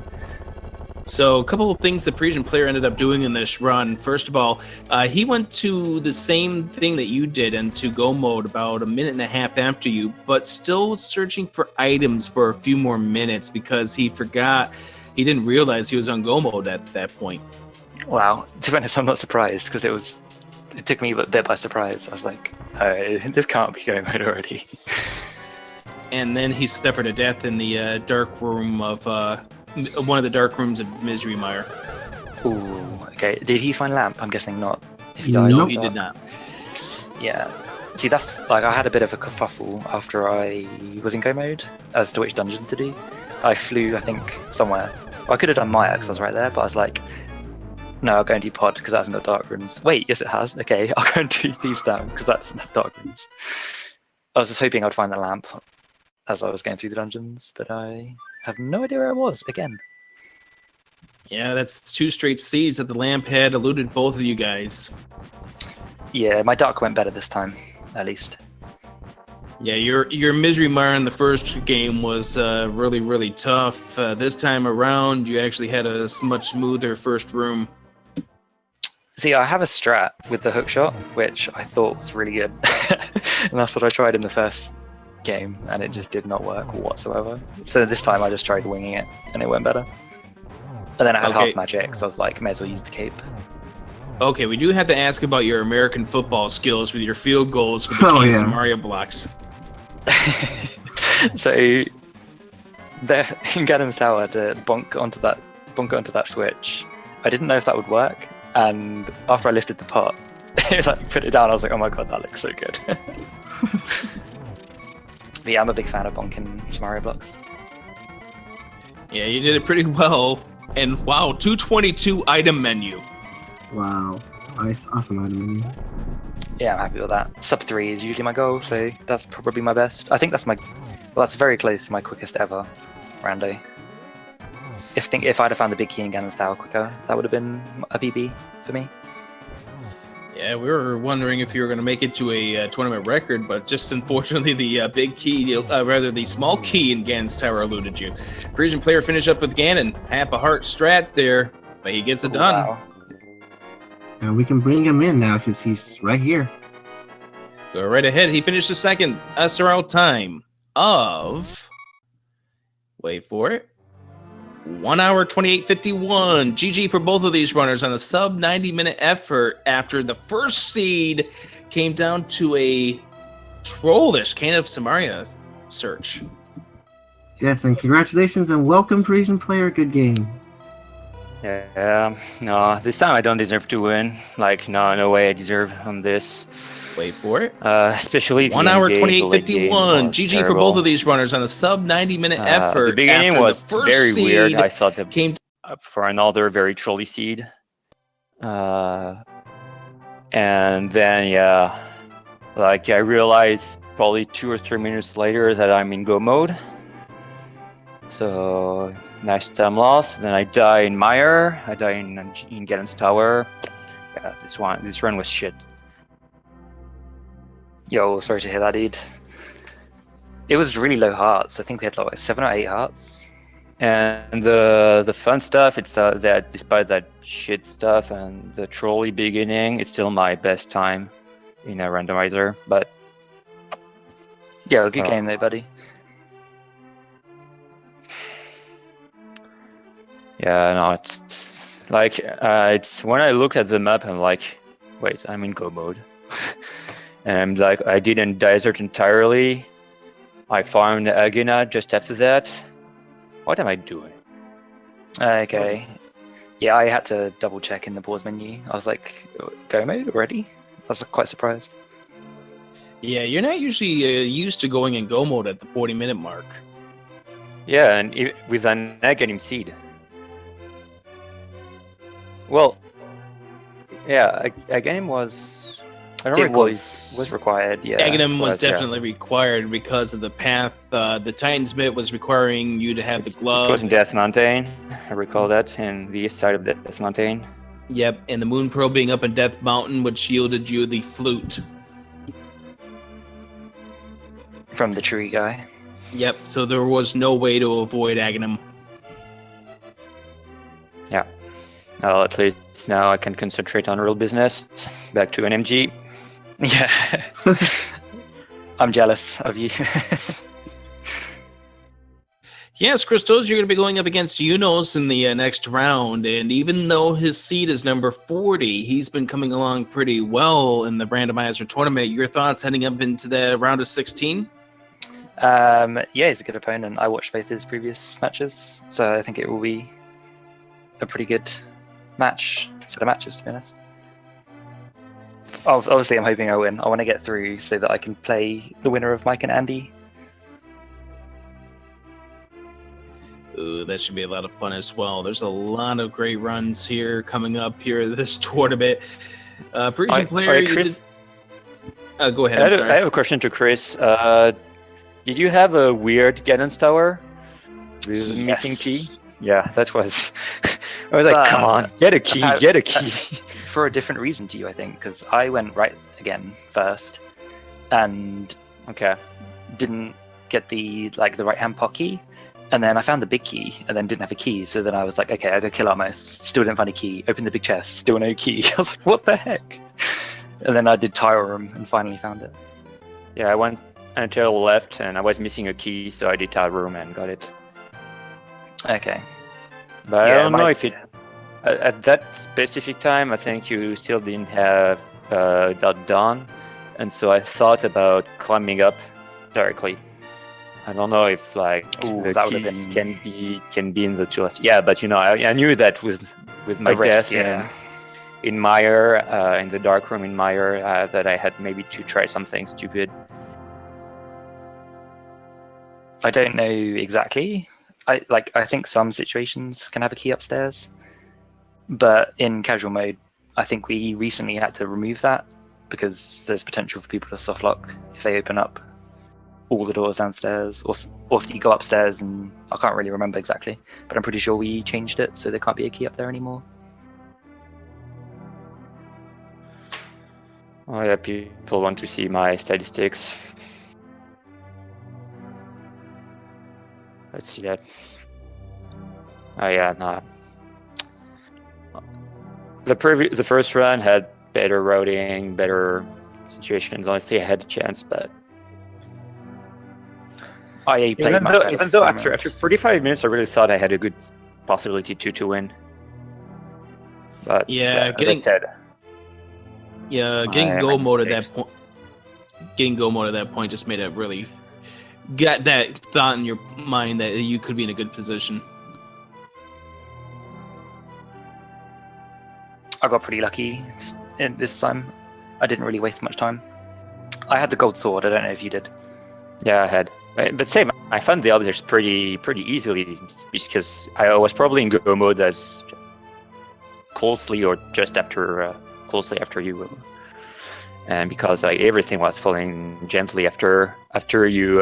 So a couple of things the Parisian player ended up doing in this run. First of all, he went to the same thing that you did into go mode about a minute and a half after you, but still searching for items for a few more minutes because he didn't realize he was on go mode at that point. Wow. To be honest, I'm not surprised because it took me a bit by surprise. I was like, oh, this can't be go mode already. And then he suffered a death in the dark room of one of the dark rooms of Misery Mire. Ooh, okay. Did he find Lamp? I'm guessing not. If he died, no, he did not. Yeah. See, that's I had a bit of a kerfuffle after I was in go mode as to which dungeon to do. I flew, I think, somewhere. Well, I could have done Maya because I was right there, but I was like, no, I'll go and do Pod because that hasn't got dark rooms. Wait, yes, it has. Okay, I'll go and do these down because that doesn't have dark rooms. I was just hoping I'd find the lamp as I was going through the dungeons, but I have no idea where I was again. Yeah, that's 2 straight seeds that the lamp had eluded both of you guys. Yeah, my dark went better this time, at least. Yeah, your Misery Mire in the first game was really, really tough. This time around, you actually had a much smoother first room. See, I have a strat with the hook shot, which I thought was really good. And that's what I tried in the first game, and it just did not work whatsoever. So this time I just tried winging it, and it went better. And then I had half magic, so I was like, may as well use the cape. Okay, we do have to ask about your American football skills with your field goals with the Cane of Samaria blocks. So there in Ganon's tower to bonk onto that switch. I didn't know if that would work, and after I lifted the pot, put it down, I was like, oh my god, that looks so good. But yeah, I'm a big fan of bonking Samaria blocks. Yeah, you did it pretty well. And wow, 222 item menu. Wow, nice, awesome item menu. Yeah, I'm happy with that. Sub 3 is usually my goal, so that's probably my best. I think that's very close to my quickest ever rando. If I'd have found the big key in Ganon's tower quicker, that would have been a PB for me. Yeah, we were wondering if you were going to make it to a tournament record, but just unfortunately the big key, the small key in Ganon's tower eluded you. Parisian player finished up with Ganon. Half a heart strat there, but he gets it done. Wow. And we can bring him in now because he's right here. Go right ahead. He finished the second SRL time of, wait for it, 1 hour 28:51. GG for both of these runners on a sub 90-minute effort after the first seed came down to a trollish Cane of Samaria search. Yes, and congratulations and welcome, Parisian player. Good game. Yeah, no, this time I don't deserve to win. No way I deserve on this. Wait for it. Especially 1 hour 28:51. GG for both of these runners on a sub 90-minute effort. The beginning was very weird. I thought that came for another very trolly seed. And then I realized probably 2 or 3 minutes later that I'm in go mode. So nice time loss. Then I die in Mire. I die in Ganon's Tower. Yeah, this run was shit. Yo, sorry to hear that, dude. It was really low hearts. I think we had like 7 or 8 hearts. And the fun stuff, it's that despite that shit stuff and the trolley beginning, it's still my best time in a randomizer. But Yeah, good game though, buddy. yeah, no, it's like it's when I looked at the map, I'm like, wait, I'm in go mode, and I'm like, I didn't desert entirely. I farmed Agahnim just after that. What am I doing? Okay. Yeah, I had to double check in the pause menu. I was like, go mode already? I was quite surprised. Yeah, you're not usually used to going in go mode at the 40-minute mark. Yeah, and with an Agahnim seed. Well, yeah, Agahnim was. I don't It recall was required, yeah. Agahnim was yeah. definitely required because of the path. The Titan's Bit was requiring you to have the It glove. was in Death Mountain. I recall that, in the east side of Death Mountain. Yep, and the Moon Pearl being up in Death Mountain, which yielded you the flute. From the tree guy. Yep, so there was no way to avoid Agahnim. Yeah. Well, at least now I can concentrate on real business. Back to NMG. Yeah. I'm jealous of you. Yes, Christos, you're going to be going up against Unos in the next round, and even though his seed is number 40, he's been coming along pretty well in the randomizer tournament. Your thoughts heading up into the round of 16? Yeah, he's a good opponent. I watched both his previous matches, so I think it will be a pretty good set of matches, to be honest. Obviously, I'm hoping I win. I want to get through so that I can play the winner of Mike and Andy. Ooh, that should be a lot of fun as well. There's a lot of great runs here coming up here this tournament. Parisian player, Chris, go ahead. I have a question to Chris. Did you have a weird Ganon's Tower with missing key? Yeah, that was. I was like, come on, get a key, get a key. For a different reason to you, I think, because I went right again first, and didn't get the right hand pot key, and then I found the big key, and then didn't have a key. So then I was like, okay, I go kill Amos. Still didn't find a key. Opened the big chest, still no key. I was like, what the heck? And then I did tile room and finally found it. Yeah, I went until left, and I was missing a key, so I did tile room and got it. Okay. But I don't know if it. At that specific time, I think you still didn't have that done, and so I thought about climbing up directly. I don't know if the keys can be in the tools. Yeah, but I knew that with my death in Mire, in the dark room in Mire, that I had maybe to try something stupid. I don't know exactly. I think some situations can have a key upstairs, but in casual mode, I think we recently had to remove that because there's potential for people to soft lock if they open up all the doors downstairs, or if you go upstairs, and I can't really remember exactly, but I'm pretty sure we changed it so there can't be a key up there anymore. Oh yeah, people want to see my statistics. Let's see that. Oh yeah, no. The first run had better routing, better situations. Honestly, I had a chance, but I played much better. Even though after 45 minutes, I really thought I had a good possibility to win. But yeah, as I said, getting go mode at that point. Getting go mode at that point just made it really get that thought in your mind that you could be in a good position. I got pretty lucky this time. I didn't really waste much time. I had the gold sword. I don't know if you did. Yeah, I had. But same, I found the others pretty easily because I was probably in go mode as closely or just after you, and because everything was falling gently after you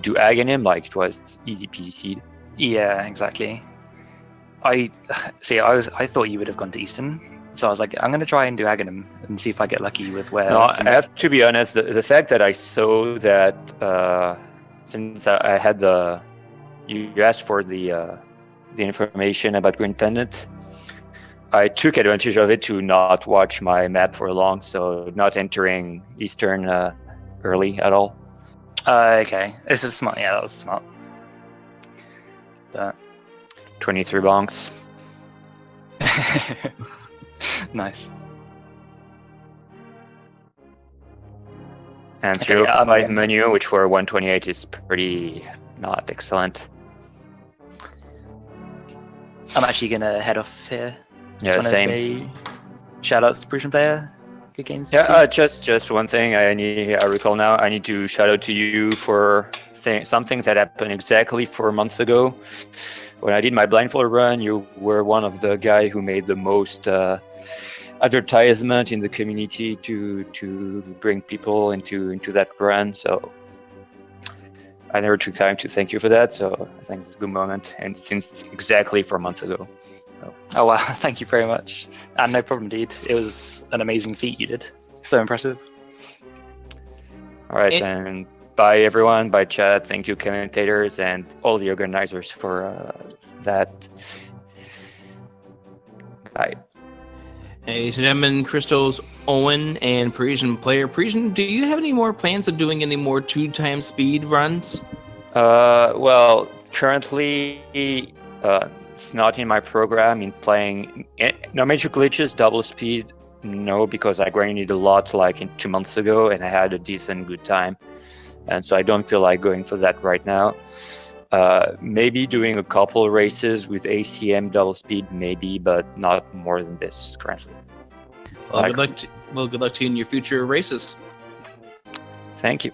do Agahnim, it was easy peasy seed. Yeah, exactly. I thought you would have gone to Eastern, so I was like, I'm going to try and do Agahnim and see if I get lucky with where. No, I have to be honest. The fact that I saw that since I had you asked for the information about Green Pendant, I took advantage of it to not watch my map for long, so not entering Eastern early at all. Okay, this is smart. Yeah, that was smart. But 23 bonks. nice. And Okay, 305 menu, which for 128 is pretty not excellent. I'm actually gonna head off here. Yeah, Just wanna same. say shout out to Parisian Player. Good games. Yeah, just one thing I recall now. I need to shout out to you for something that happened exactly 4 months ago. When I did my blindfold run, you were one of the guy who made the most advertisement in the community to bring people into that run. So I never took time to thank you for that. So I think it's a good moment, and since exactly 4 months ago. So. Oh wow, thank you very much. And no problem, dude. It was an amazing feat you did. So impressive. All right, and bye everyone, bye chat. Thank you commentators and all the organizers for that. Bye. Ladies and gentlemen, ChristosOwen and Parisian Player. Parisian, do you have any more plans of doing any more 2x speed runs? Well, currently it's not in my program in playing. No major glitches, double speed. No, because I grinded a lot like 2 months ago and I had a decent good time. And so I don't feel like going for that right now. Maybe doing a couple races with ACM double speed, maybe, but not more than this currently. Well, good luck to you in your future races. Thank you.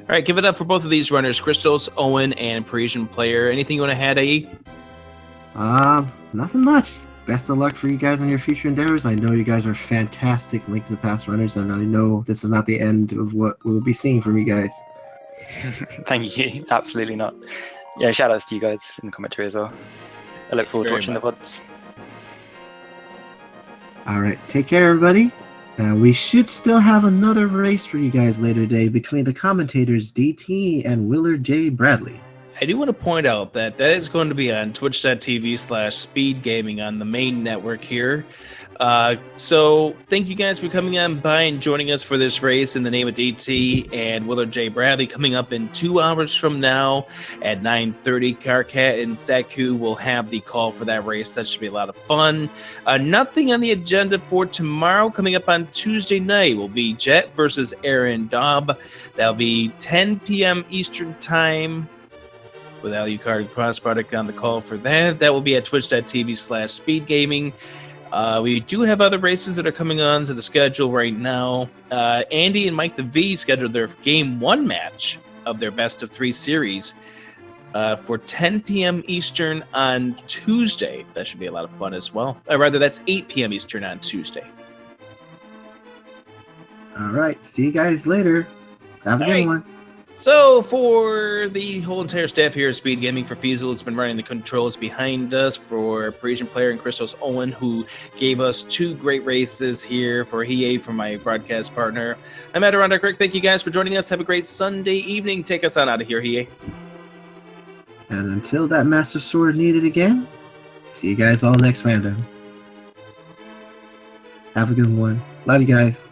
All right, give it up for both of these runners, ChristosOwen and Parisian Player. Anything you want to add, AE? Nothing much. Best of luck for you guys on your future endeavors. I know you guys are fantastic Link to the Past runners, and I know this is not the end of what we'll be seeing from you guys. Thank you. Absolutely not. Yeah, shout outs to you guys in the commentary as well. I look forward to watching the VODs. All right, take care, everybody. We should still have another race for you guys later today between the commentators DT and Willard J. Bradley. I do want to point out that is going to be on twitch.tv/speedgaming on the main network here. So thank you guys for coming on by and joining us for this race in the name of DT and Willard J. Bradley. Coming up in 2 hours from now at 9:30, Carcat and Saku will have the call for that race. That should be a lot of fun. Nothing on the agenda for tomorrow. Coming up on Tuesday night will be Jet versus Aaron Dobb. That'll be 10 p.m. Eastern Time, with Alucard and Cross Product on the call for that. That will be at twitch.tv/speedgaming. We do have other races that are coming on to the schedule right now. Andy and Mike the V scheduled their Game 1 match of their Best of 3 series for 10 p.m. Eastern on Tuesday. That should be a lot of fun as well. Rather, that's 8 p.m. Eastern on Tuesday. All right, see you guys later. Have a good one. So for the whole entire staff here at Speed Gaming, for Feasel, who's been running the controls behind us, for Parisian Player and ChristosOwen, who gave us 2 great races here, for Hiei, for my broadcast partner, I'm Adirondack Rick. Thank you guys for joining us. Have a great Sunday evening. Take us on out of here, Hiei. And until that Master Sword needed again, see you guys all next random. Have a good one. Love you guys.